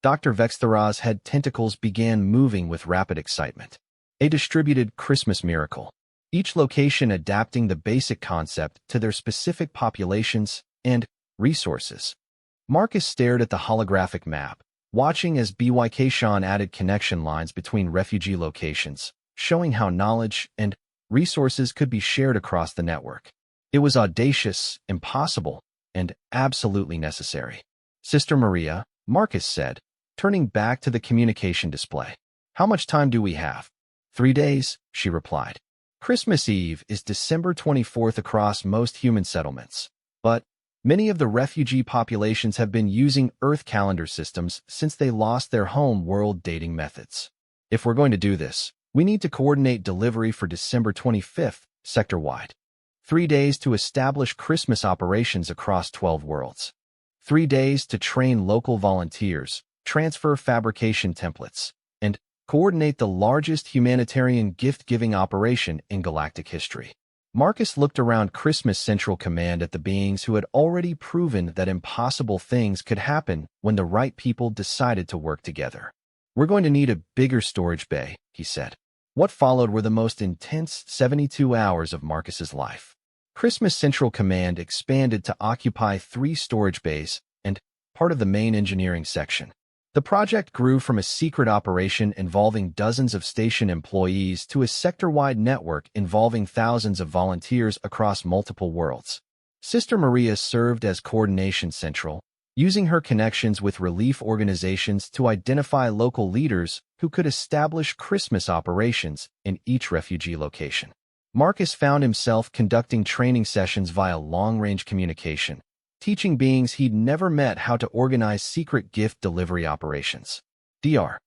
Dr. Vextheraz's head tentacles began moving with rapid excitement. A distributed Christmas miracle. Each location adapting the basic concept to their specific populations and resources. Marcus stared at the holographic map, watching as BYK Sean added connection lines between refugee locations, showing how knowledge and resources could be shared across the network. It was audacious, impossible, and absolutely necessary. "Sister Maria," Marcus said, turning back to the communication display. "How much time do we have?" 3 days, she replied. "Christmas Eve is December 24th across most human settlements, but many of the refugee populations have been using Earth calendar systems since they lost their home world dating methods. If we're going to do this, we need to coordinate delivery for December 25th, sector-wide. 3 days to establish Christmas operations across 12 worlds. 3 days to train local volunteers, transfer fabrication templates, and coordinate the largest humanitarian gift-giving operation in galactic history." Marcus looked around Christmas Central Command at the beings who had already proven that impossible things could happen when the right people decided to work together. "We're going to need a bigger storage bay," he said. What followed were the most intense 72 hours of Marcus's life. Christmas Central Command expanded to occupy 3 storage bays and part of the main engineering section. The project grew from a secret operation involving dozens of station employees to a sector-wide network involving thousands of volunteers across multiple worlds. Sister Maria served as coordination central, using her connections with relief organizations to identify local leaders who could establish Christmas operations in each refugee location. Marcus found himself conducting training sessions via long-range communication, teaching beings he'd never met how to organize secret gift delivery operations. Dr.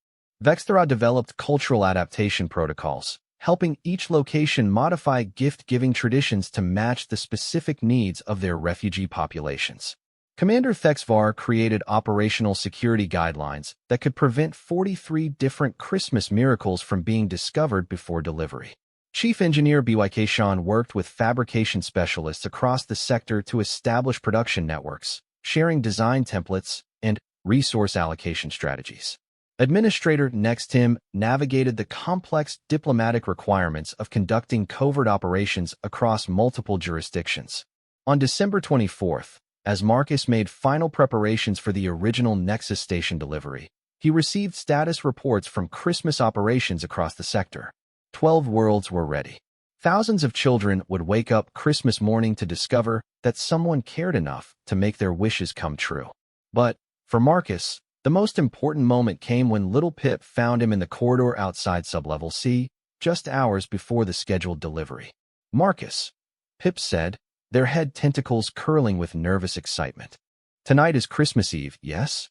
Vexthera developed cultural adaptation protocols, helping each location modify gift-giving traditions to match the specific needs of their refugee populations. Commander HFY created operational security guidelines that could prevent 43 different Christmas miracles from being discovered before delivery. Chief Engineer BYK Sean worked with fabrication specialists across the sector to establish production networks, sharing design templates and resource allocation strategies. Administrator Next Tim navigated the complex diplomatic requirements of conducting covert operations across multiple jurisdictions. On December 24th, as Marcus made final preparations for the original Nexus station delivery, he received status reports from Christmas operations across the sector. 12 worlds were ready. Thousands of children would wake up Christmas morning to discover that someone cared enough to make their wishes come true. But, for Marcus, the most important moment came when little Pip found him in the corridor outside Sublevel C, just hours before the scheduled delivery. "Marcus," Pip said, their head tentacles curling with nervous excitement. "Tonight is Christmas Eve, yes?"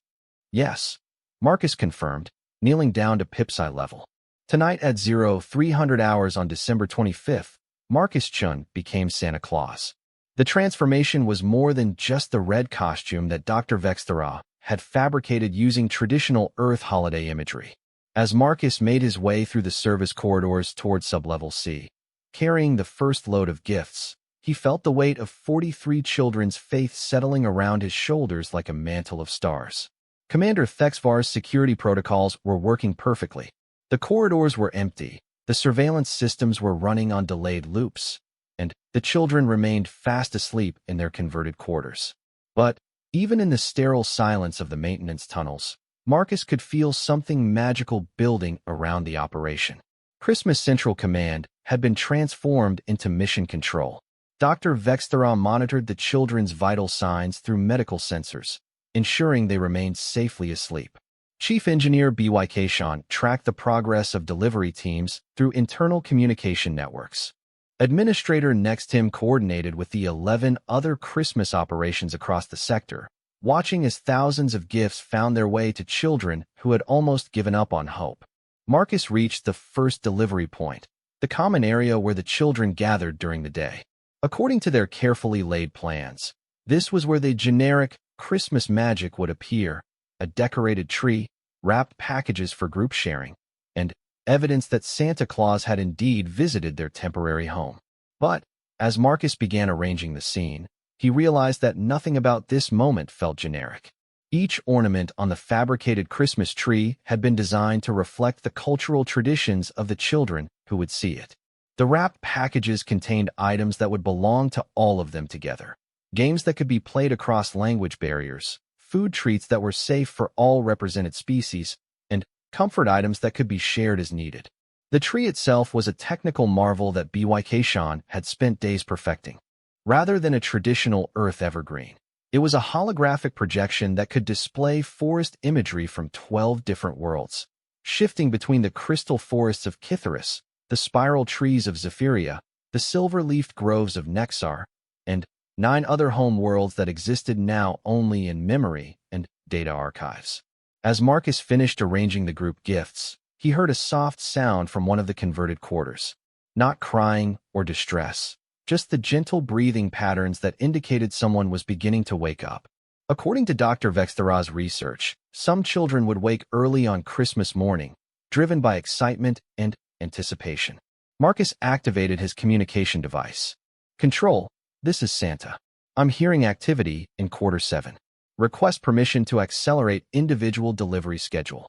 "Yes," Marcus confirmed, kneeling down to Pip's eye level. Tonight at 0300 hours on December 25th, Marcus Chun became Santa Claus. The transformation was more than just the red costume that Dr. Vexthera had fabricated using traditional Earth holiday imagery. As Marcus made his way through the service corridors toward Sublevel C, carrying the first load of gifts, he felt the weight of 43 children's faith settling around his shoulders like a mantle of stars. Commander HFY's security protocols were working perfectly. The corridors were empty, the surveillance systems were running on delayed loops, and the children remained fast asleep in their converted quarters. But even in the sterile silence of the maintenance tunnels, Marcus could feel something magical building around the operation. Christmas Central Command had been transformed into mission control. Dr. Vexthera monitored the children's vital signs through medical sensors, ensuring they remained safely asleep. Chief Engineer BYK Sean tracked the progress of delivery teams through internal communication networks. Administrator Next Tim coordinated with the 11 other Christmas operations across the sector, watching as thousands of gifts found their way to children who had almost given up on hope. Marcus reached the first delivery point, the common area where the children gathered during the day. According to their carefully laid plans, this was where the generic Christmas magic would appear: a decorated tree, wrapped packages for group sharing, and evidence that Santa Claus had indeed visited their temporary home. But, as Marcus began arranging the scene, he realized that nothing about this moment felt generic. Each ornament on the fabricated Christmas tree had been designed to reflect the cultural traditions of the children who would see it. The wrapped packages contained items that would belong to all of them together. Games that could be played across language barriers, food treats that were safe for all represented species, and comfort items that could be shared as needed. The tree itself was a technical marvel that BYK Sean had spent days perfecting. Rather than a traditional Earth evergreen, it was a holographic projection that could display forest imagery from 12 different worlds, shifting between the crystal forests of Kitharus, the spiral trees of Zephyria, the silver-leafed groves of Nexar, and 9 other home worlds that existed now only in memory and data archives. As Marcus finished arranging the group gifts, he heard a soft sound from one of the converted quarters. Not crying or distress, just the gentle breathing patterns that indicated someone was beginning to wake up. According to Dr. Vexthera's research, some children would wake early on Christmas morning, driven by excitement and anticipation. Marcus activated his communication device. "Control, this is Santa. I'm hearing activity in Quarter 7. Request permission to accelerate individual delivery schedule."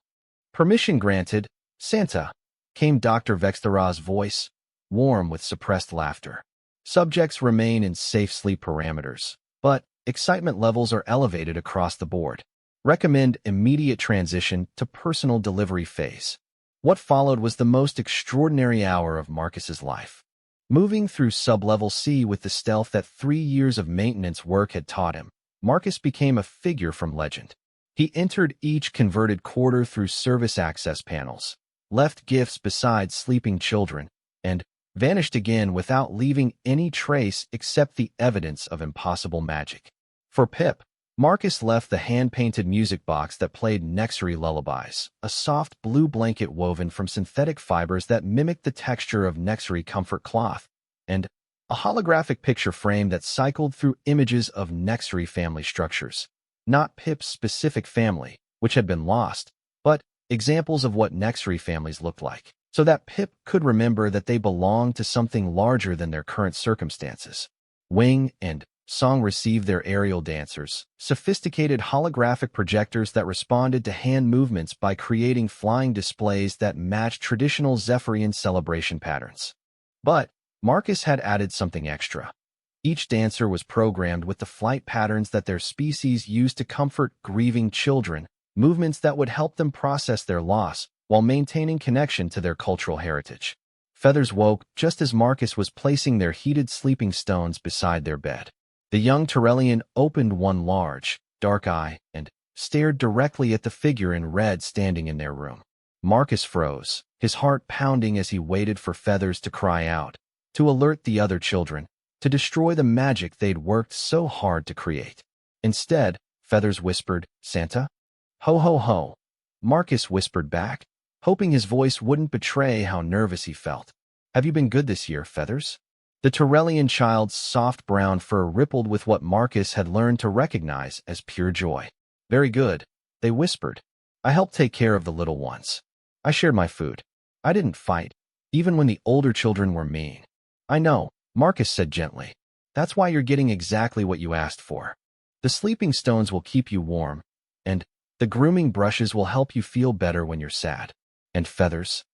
"Permission granted, Santa," came Dr. Vexthera's voice, warm with suppressed laughter. Subjects remain in safe sleep parameters, but excitement levels are elevated across the board. Recommend immediate transition to personal delivery phase. What followed was the most extraordinary hour of Marcus's life. Moving through Sublevel C with the stealth that 3 years of maintenance work had taught him, Marcus became a figure from legend. He entered each converted quarter through service access panels, left gifts beside sleeping children, and vanished again without leaving any trace except the evidence of impossible magic. For Pip, Marcus left the hand-painted music box that played Nexary lullabies, a soft blue blanket woven from synthetic fibers that mimicked the texture of Nexary comfort cloth, and a holographic picture frame that cycled through images of Nexary family structures. Not Pip's specific family, which had been lost, but examples of what Nexary families looked like, so that Pip could remember that they belonged to something larger than their current circumstances. Wing and Song received their aerial dancers, sophisticated holographic projectors that responded to hand movements by creating flying displays that matched traditional Zephyrian celebration patterns. But Marcus had added something extra. Each dancer was programmed with the flight patterns that their species used to comfort grieving children, movements that would help them process their loss while maintaining connection to their cultural heritage. Feathers woke just as Marcus was placing their heated sleeping stones beside their bed. The young Tyrellian opened one large, dark eye and stared directly at the figure in red standing in their room. Marcus froze, his heart pounding as he waited for Feathers to cry out, to alert the other children, to destroy the magic they'd worked so hard to create. Instead, Feathers whispered, "Santa?" "Ho ho ho," Marcus whispered back, hoping his voice wouldn't betray how nervous he felt. "Have you been good this year, Feathers?" The Tyrellian child's soft brown fur rippled with what Marcus had learned to recognize as pure joy. "Very good," they whispered. "I helped take care of the little ones. I shared my food. I didn't fight, even when the older children were mean." "I know," Marcus said gently. "That's why you're getting exactly what you asked for. The sleeping stones will keep you warm, and the grooming brushes will help you feel better when you're sad." "And Feathers?"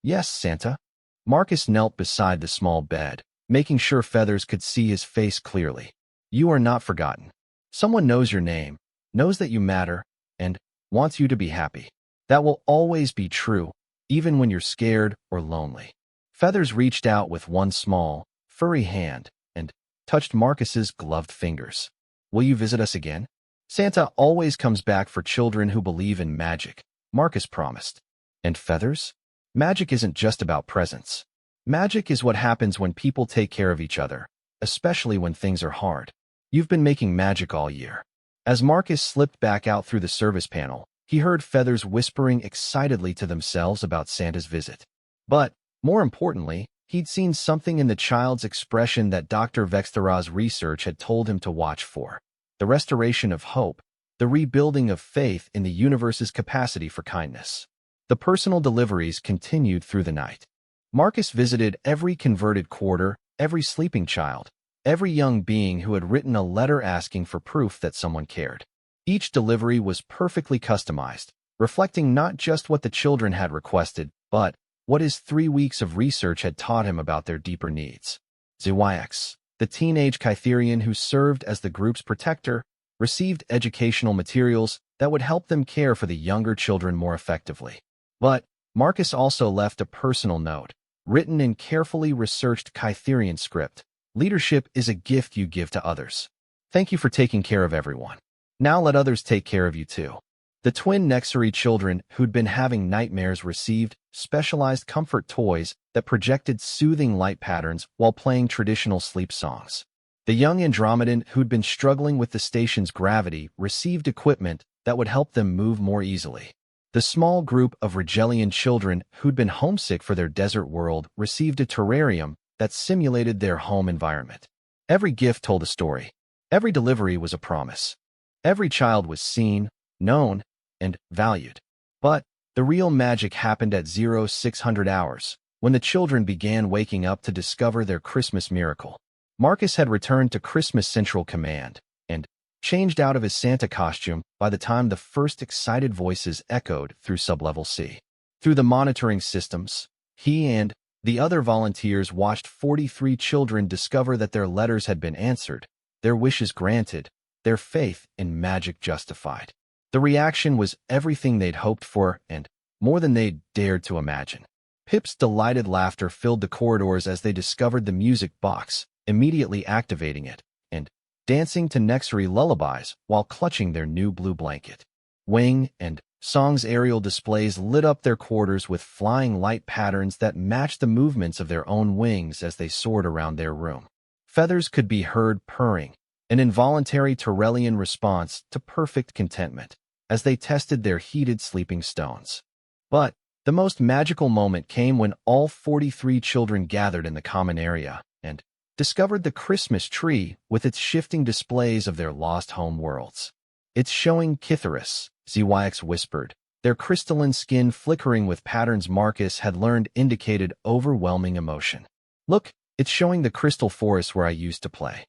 "Yes, Santa." Marcus knelt beside the small bed, making sure Feathers could see his face clearly. "You are not forgotten. Someone knows your name, knows that you matter, and wants you to be happy. That will always be true, even when you're scared or lonely." Feathers reached out with one small, furry hand and touched Marcus's gloved fingers. "Will you visit us again?" "Santa always comes back for children who believe in magic," Marcus promised. "And Feathers? Magic isn't just about presents. Magic is what happens when people take care of each other, especially when things are hard. You've been making magic all year." As Marcus slipped back out through the service panel, he heard Feathers whispering excitedly to themselves about Santa's visit. But, more importantly, he'd seen something in the child's expression that Dr. Vexthera's research had told him to watch for: the restoration of hope, the rebuilding of faith in the universe's capacity for kindness. The personal deliveries continued through the night. Marcus visited every converted quarter, every sleeping child, every young being who had written a letter asking for proof that someone cared. Each delivery was perfectly customized, reflecting not just what the children had requested, but what his 3 weeks of research had taught him about their deeper needs. Zyx, the teenage Kytherian who served as the group's protector, received educational materials that would help them care for the younger children more effectively. But Marcus also left a personal note, written in carefully researched Kytherian script. "Leadership is a gift you give to others. Thank you for taking care of everyone. Now let others take care of you too." The twin Nexary children who'd been having nightmares received specialized comfort toys that projected soothing light patterns while playing traditional sleep songs. The young Andromedan who'd been struggling with the station's gravity received equipment that would help them move more easily. The small group of Rigelian children who'd been homesick for their desert world received a terrarium that simulated their home environment. Every gift told a story. Every delivery was a promise. Every child was seen, known, and valued. But the real magic happened at 0600 hours, when the children began waking up to discover their Christmas miracle. Marcus had returned to Christmas Central Command, and changed out of his Santa costume by the time the first excited voices echoed through Sublevel C. Through the monitoring systems, he and the other volunteers watched 43 children discover that their letters had been answered, their wishes granted, their faith in magic justified. The reaction was everything they'd hoped for and more than they'd dared to imagine. Pip's delighted laughter filled the corridors as they discovered the music box, immediately activating it, and dancing to Nexary lullabies while clutching their new blue blanket. Wing and Song's aerial displays lit up their quarters with flying light patterns that matched the movements of their own wings as they soared around their room. Feathers could be heard purring, an involuntary Tyrellian response to perfect contentment, as they tested their heated sleeping stones. But the most magical moment came when all 43 children gathered in the common area, and discovered the Christmas tree with its shifting displays of their lost home worlds. "It's showing Kitharus," ZYX whispered, their crystalline skin flickering with patterns Marcus had learned indicated overwhelming emotion. "Look, it's showing the crystal forest where I used to play."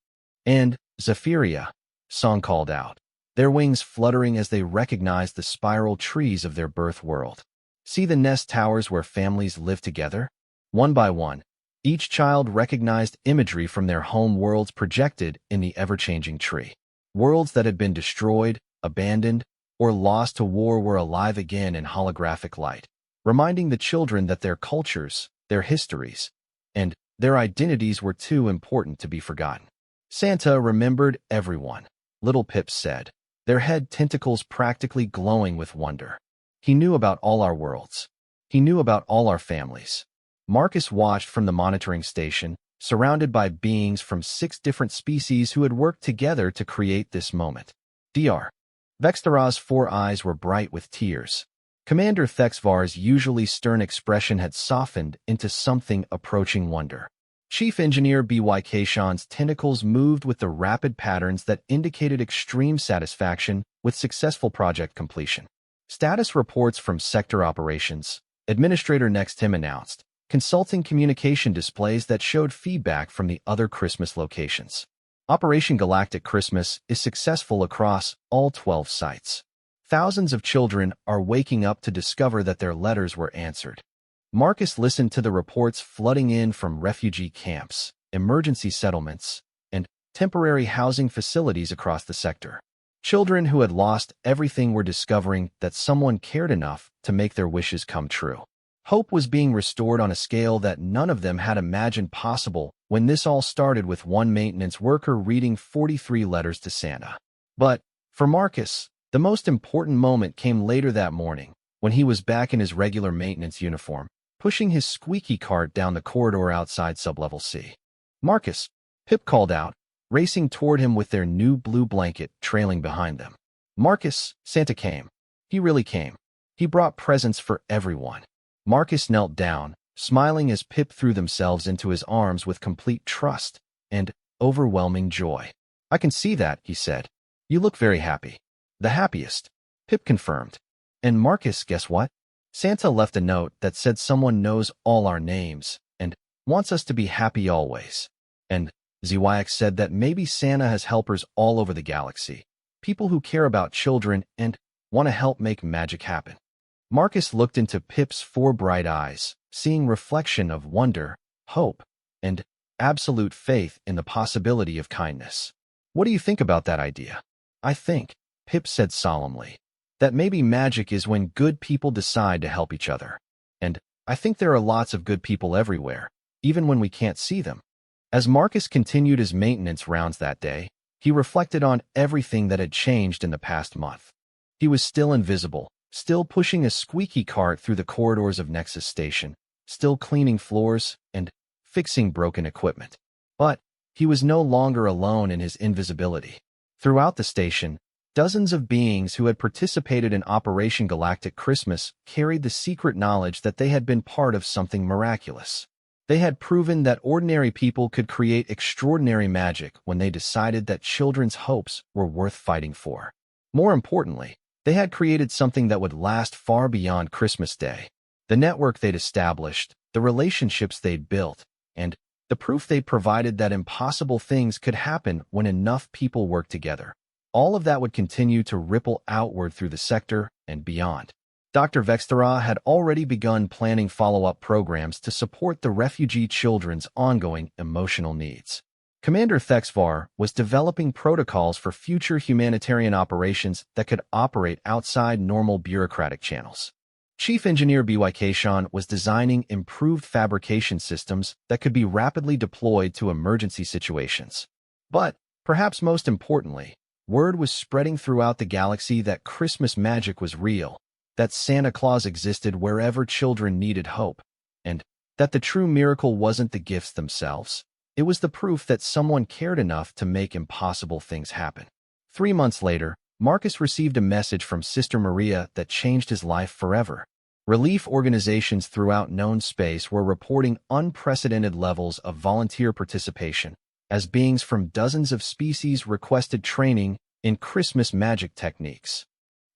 "And Zephyria," Song called out, their wings fluttering as they recognized the spiral trees of their birth world. "See the nest towers where families live together?" One by one, each child recognized imagery from their home worlds projected in the ever-changing tree. Worlds that had been destroyed, abandoned, or lost to war were alive again in holographic light, reminding the children that their cultures, their histories, and their identities were too important to be forgotten. "Santa remembered everyone," little Pip said, their head tentacles practically glowing with wonder. "He knew about all our worlds. He knew about all our families." Marcus watched from the monitoring station, surrounded by beings from 6 different species who had worked together to create this moment. Dr. Vextara's 4 eyes were bright with tears. Commander Thexvar's usually stern expression had softened into something approaching wonder. Chief Engineer BYK Sean's tentacles moved with the rapid patterns that indicated extreme satisfaction with successful project completion. "Status reports from Sector Operations," Administrator Next Tim announced, consulting communication displays that showed feedback from the other Christmas locations. "Operation Galactic Christmas is successful across all 12 sites. Thousands of children are waking up to discover that their letters were answered." Marcus listened to the reports flooding in from refugee camps, emergency settlements, and temporary housing facilities across the sector. Children who had lost everything were discovering that someone cared enough to make their wishes come true. Hope was being restored on a scale that none of them had imagined possible when this all started with one maintenance worker reading 43 letters to Santa. But, for Marcus, the most important moment came later that morning, when he was back in his regular maintenance uniform, pushing his squeaky cart down the corridor outside Sublevel C. "Marcus," Pip called out, racing toward him with their new blue blanket trailing behind them. "Marcus, Santa came. He really came. He brought presents for everyone." Marcus knelt down, smiling as Pip threw themselves into his arms with complete trust and overwhelming joy. "I can see that," he said. "You look very happy." "The happiest," Pip confirmed. "And Marcus, guess what? Santa left a note that said someone knows all our names and wants us to be happy always." And ZYX said that maybe Santa has helpers all over the galaxy, people who care about children and want to help make magic happen. Marcus looked into Pip's 4 bright eyes, seeing reflection of wonder, hope, and absolute faith in the possibility of kindness. "What do you think about that idea?" "I think," Pip said solemnly, "that maybe magic is when good people decide to help each other. And I think there are lots of good people everywhere, even when we can't see them." As Marcus continued his maintenance rounds that day, he reflected on everything that had changed in the past month. He was still invisible, still pushing a squeaky cart through the corridors of Nexus Station, still cleaning floors and fixing broken equipment. But he was no longer alone in his invisibility. Throughout the station, dozens of beings who had participated in Operation Galactic Christmas carried the secret knowledge that they had been part of something miraculous. They had proven that ordinary people could create extraordinary magic when they decided that children's hopes were worth fighting for. More importantly, they had created something that would last far beyond Christmas Day. The network they'd established, the relationships they'd built, and the proof they'd provided that impossible things could happen when enough people worked together. All of that would continue to ripple outward through the sector and beyond. Dr. Vextara had already begun planning follow-up programs to support the refugee children's ongoing emotional needs. Commander Thexvar was developing protocols for future humanitarian operations that could operate outside normal bureaucratic channels. Chief Engineer BYK Sean was designing improved fabrication systems that could be rapidly deployed to emergency situations. But, perhaps most importantly, word was spreading throughout the galaxy that Christmas magic was real, that Santa Claus existed wherever children needed hope, and that the true miracle wasn't the gifts themselves. It was the proof that someone cared enough to make impossible things happen. 3 months later, Marcus received a message from Sister Maria that changed his life forever. Relief organizations throughout known space were reporting unprecedented levels of volunteer participation as beings from dozens of species requested training in Christmas magic techniques.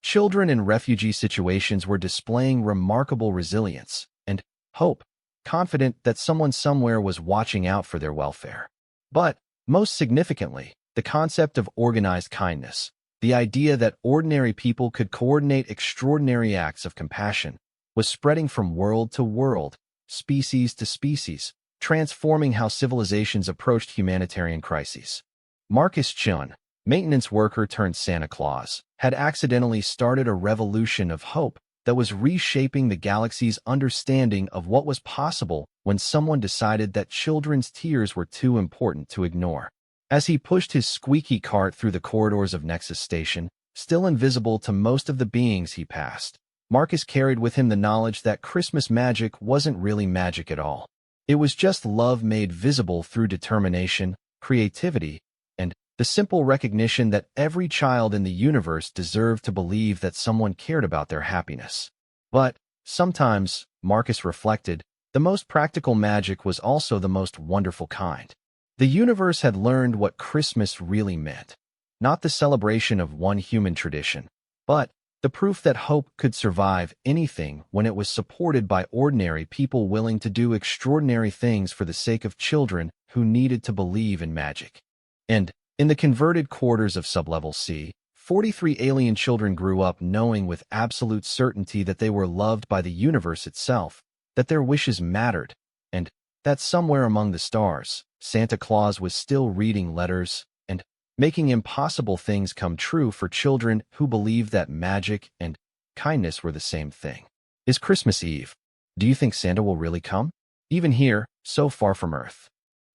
Children in refugee situations were displaying remarkable resilience and hope, confident that someone somewhere was watching out for their welfare. But, most significantly, the concept of organized kindness, the idea that ordinary people could coordinate extraordinary acts of compassion, was spreading from world to world, species to species, transforming how civilizations approached humanitarian crises. Marcus Chun, maintenance worker turned Santa Claus, had accidentally started a revolution of hope that was reshaping the galaxy's understanding of what was possible when someone decided that children's tears were too important to ignore. As he pushed his squeaky cart through the corridors of Nexus Station, still invisible to most of the beings he passed, Marcus carried with him the knowledge that Christmas magic wasn't really magic at all. It was just love made visible through determination, creativity, and the simple recognition that every child in the universe deserved to believe that someone cared about their happiness. But, sometimes, Marcus reflected, the most practical magic was also the most wonderful kind. The universe had learned what Christmas really meant. Not the celebration of one human tradition, but the proof that hope could survive anything when it was supported by ordinary people willing to do extraordinary things for the sake of children who needed to believe in magic. And, in the converted quarters of Sublevel C, 43 alien children grew up knowing with absolute certainty that they were loved by the universe itself, that their wishes mattered, and that somewhere among the stars, Santa Claus was still reading letters and making impossible things come true for children who believed that magic and kindness were the same thing. Is Christmas Eve. Do you think Santa will really come? Even here, so far from Earth.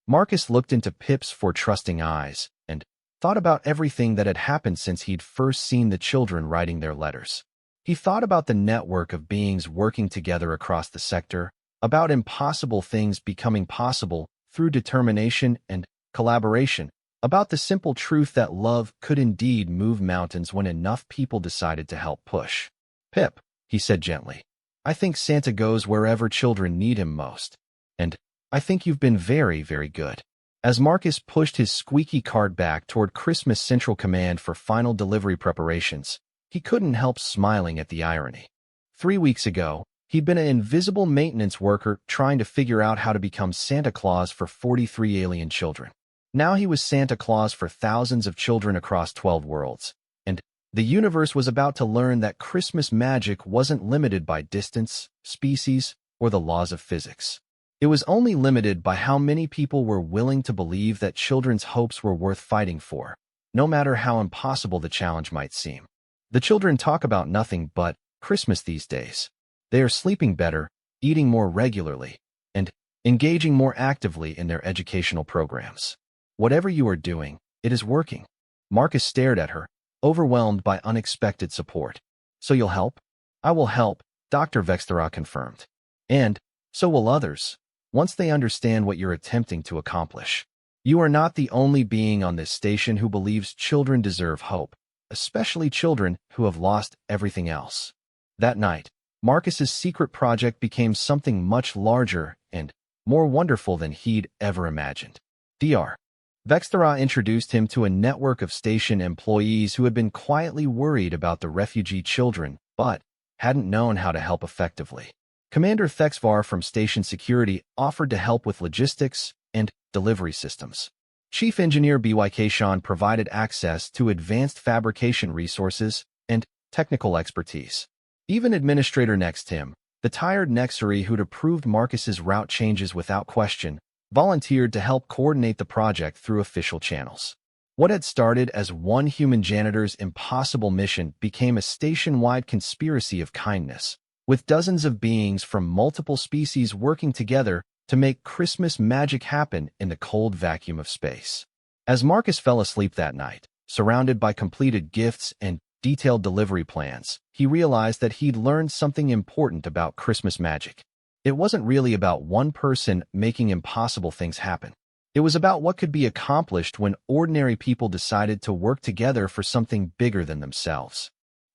Marcus looked into Pip's foretrusting eyes and thought about everything that had happened since he'd first seen the children writing their letters. He thought about the network of beings working together across the sector, about impossible things becoming possible through determination and collaboration, about the simple truth that love could indeed move mountains when enough people decided to help push. Pip, he said gently, I think Santa goes wherever children need him most. And I think you've been very, very good. As Marcus pushed his squeaky cart back toward Christmas Central Command for final delivery preparations, he couldn't help smiling at the irony. 3 weeks ago, he'd been an invisible maintenance worker trying to figure out how to become Santa Claus for 43 alien children. Now he was Santa Claus for thousands of children across 12 worlds, and the universe was about to learn that Christmas magic wasn't limited by distance, species, or the laws of physics. It was only limited by how many people were willing to believe that children's hopes were worth fighting for, no matter how impossible the challenge might seem. The children talk about nothing but Christmas these days. They are sleeping better, eating more regularly, and engaging more actively in their educational programs. Whatever you are doing, it is working. Marcus stared at her, overwhelmed by unexpected support. So you'll help? I will help, Dr. Vextera confirmed. And so will others, once they understand what you're attempting to accomplish. You are not the only being on this station who believes children deserve hope, especially children who have lost everything else. That night, Marcus's secret project became something much larger and more wonderful than he'd ever imagined. Dr. Vextera introduced him to a network of station employees who had been quietly worried about the refugee children, but hadn't known how to help effectively. Commander Thexvar from Station Security offered to help with logistics and delivery systems. Chief Engineer BYK Sean provided access to advanced fabrication resources and technical expertise. Even Administrator Next Tim, the tired Nexary who'd approved Marcus's route changes without question, volunteered to help coordinate the project through official channels. What had started as one human janitor's impossible mission became a station-wide conspiracy of kindness, with dozens of beings from multiple species working together to make Christmas magic happen in the cold vacuum of space. As Marcus fell asleep that night, surrounded by completed gifts and detailed delivery plans, he realized that he'd learned something important about Christmas magic. It wasn't really about one person making impossible things happen. It was about what could be accomplished when ordinary people decided to work together for something bigger than themselves.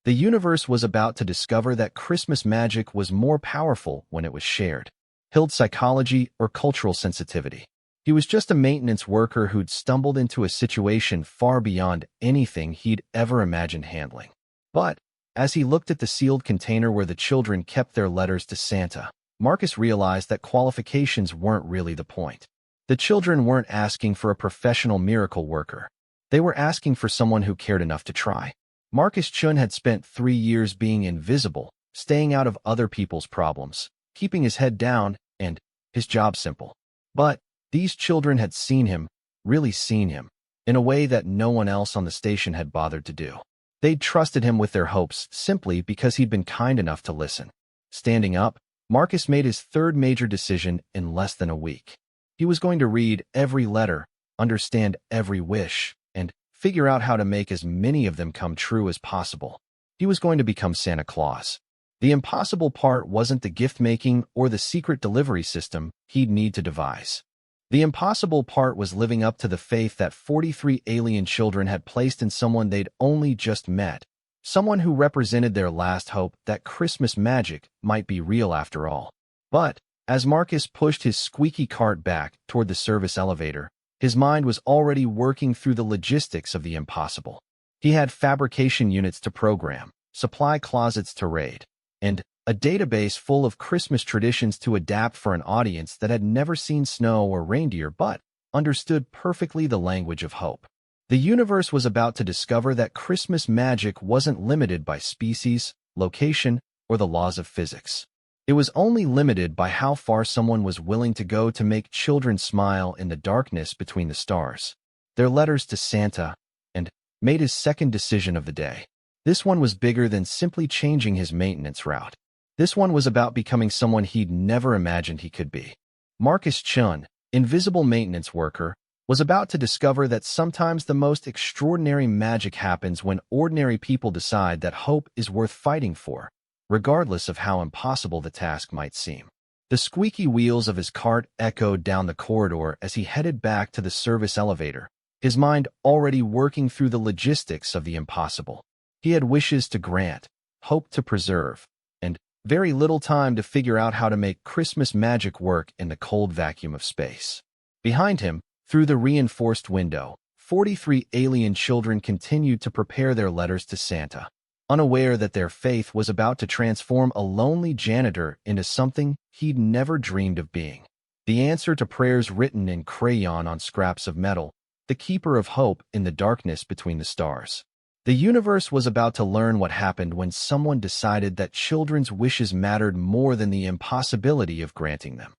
The universe was about to discover that Christmas magic was more powerful when it was shared. Held psychology or cultural sensitivity. He was just a maintenance worker who'd stumbled into a situation far beyond anything he'd ever imagined handling. But, as he looked at the sealed container where the children kept their letters to Santa, Marcus realized that qualifications weren't really the point. The children weren't asking for a professional miracle worker. They were asking for someone who cared enough to try. Marcus Chun had spent 3 years being invisible, staying out of other people's problems, keeping his head down, and his job simple. But these children had seen him, really seen him, in a way that no one else on the station had bothered to do. They'd trusted him with their hopes simply because he'd been kind enough to listen. Standing up, Marcus made his third major decision in less than a week. He was going to read every letter, understand every wish, and figure out how to make as many of them come true as possible. He was going to become Santa Claus. The impossible part wasn't the gift-making or the secret delivery system he'd need to devise. The impossible part was living up to the faith that 43 alien children had placed in someone they'd only just met, someone who represented their last hope that Christmas magic might be real after all. But, as Marcus pushed his squeaky cart back toward the service elevator, his mind was already working through the logistics of the impossible. He had fabrication units to program, supply closets to raid, and a database full of Christmas traditions to adapt for an audience that had never seen snow or reindeer but understood perfectly the language of hope. The universe was about to discover that Christmas magic wasn't limited by species, location, or the laws of physics. It was only limited by how far someone was willing to go to make children smile in the darkness between the stars. Their letters to Santa, and made his second decision of the day. This one was bigger than simply changing his maintenance route. This one was about becoming someone he'd never imagined he could be. Marcus Chun, invisible maintenance worker, was about to discover that sometimes the most extraordinary magic happens when ordinary people decide that hope is worth fighting for, regardless of how impossible the task might seem. The squeaky wheels of his cart echoed down the corridor as he headed back to the service elevator, his mind already working through the logistics of the impossible. He had wishes to grant, hope to preserve, and very little time to figure out how to make Christmas magic work in the cold vacuum of space. Behind him, through the reinforced window, 43 alien children continued to prepare their letters to Santa, unaware that their faith was about to transform a lonely janitor into something he'd never dreamed of being. The answer to prayers written in crayon on scraps of metal, the keeper of hope in the darkness between the stars. The universe was about to learn what happened when someone decided that children's wishes mattered more than the impossibility of granting them.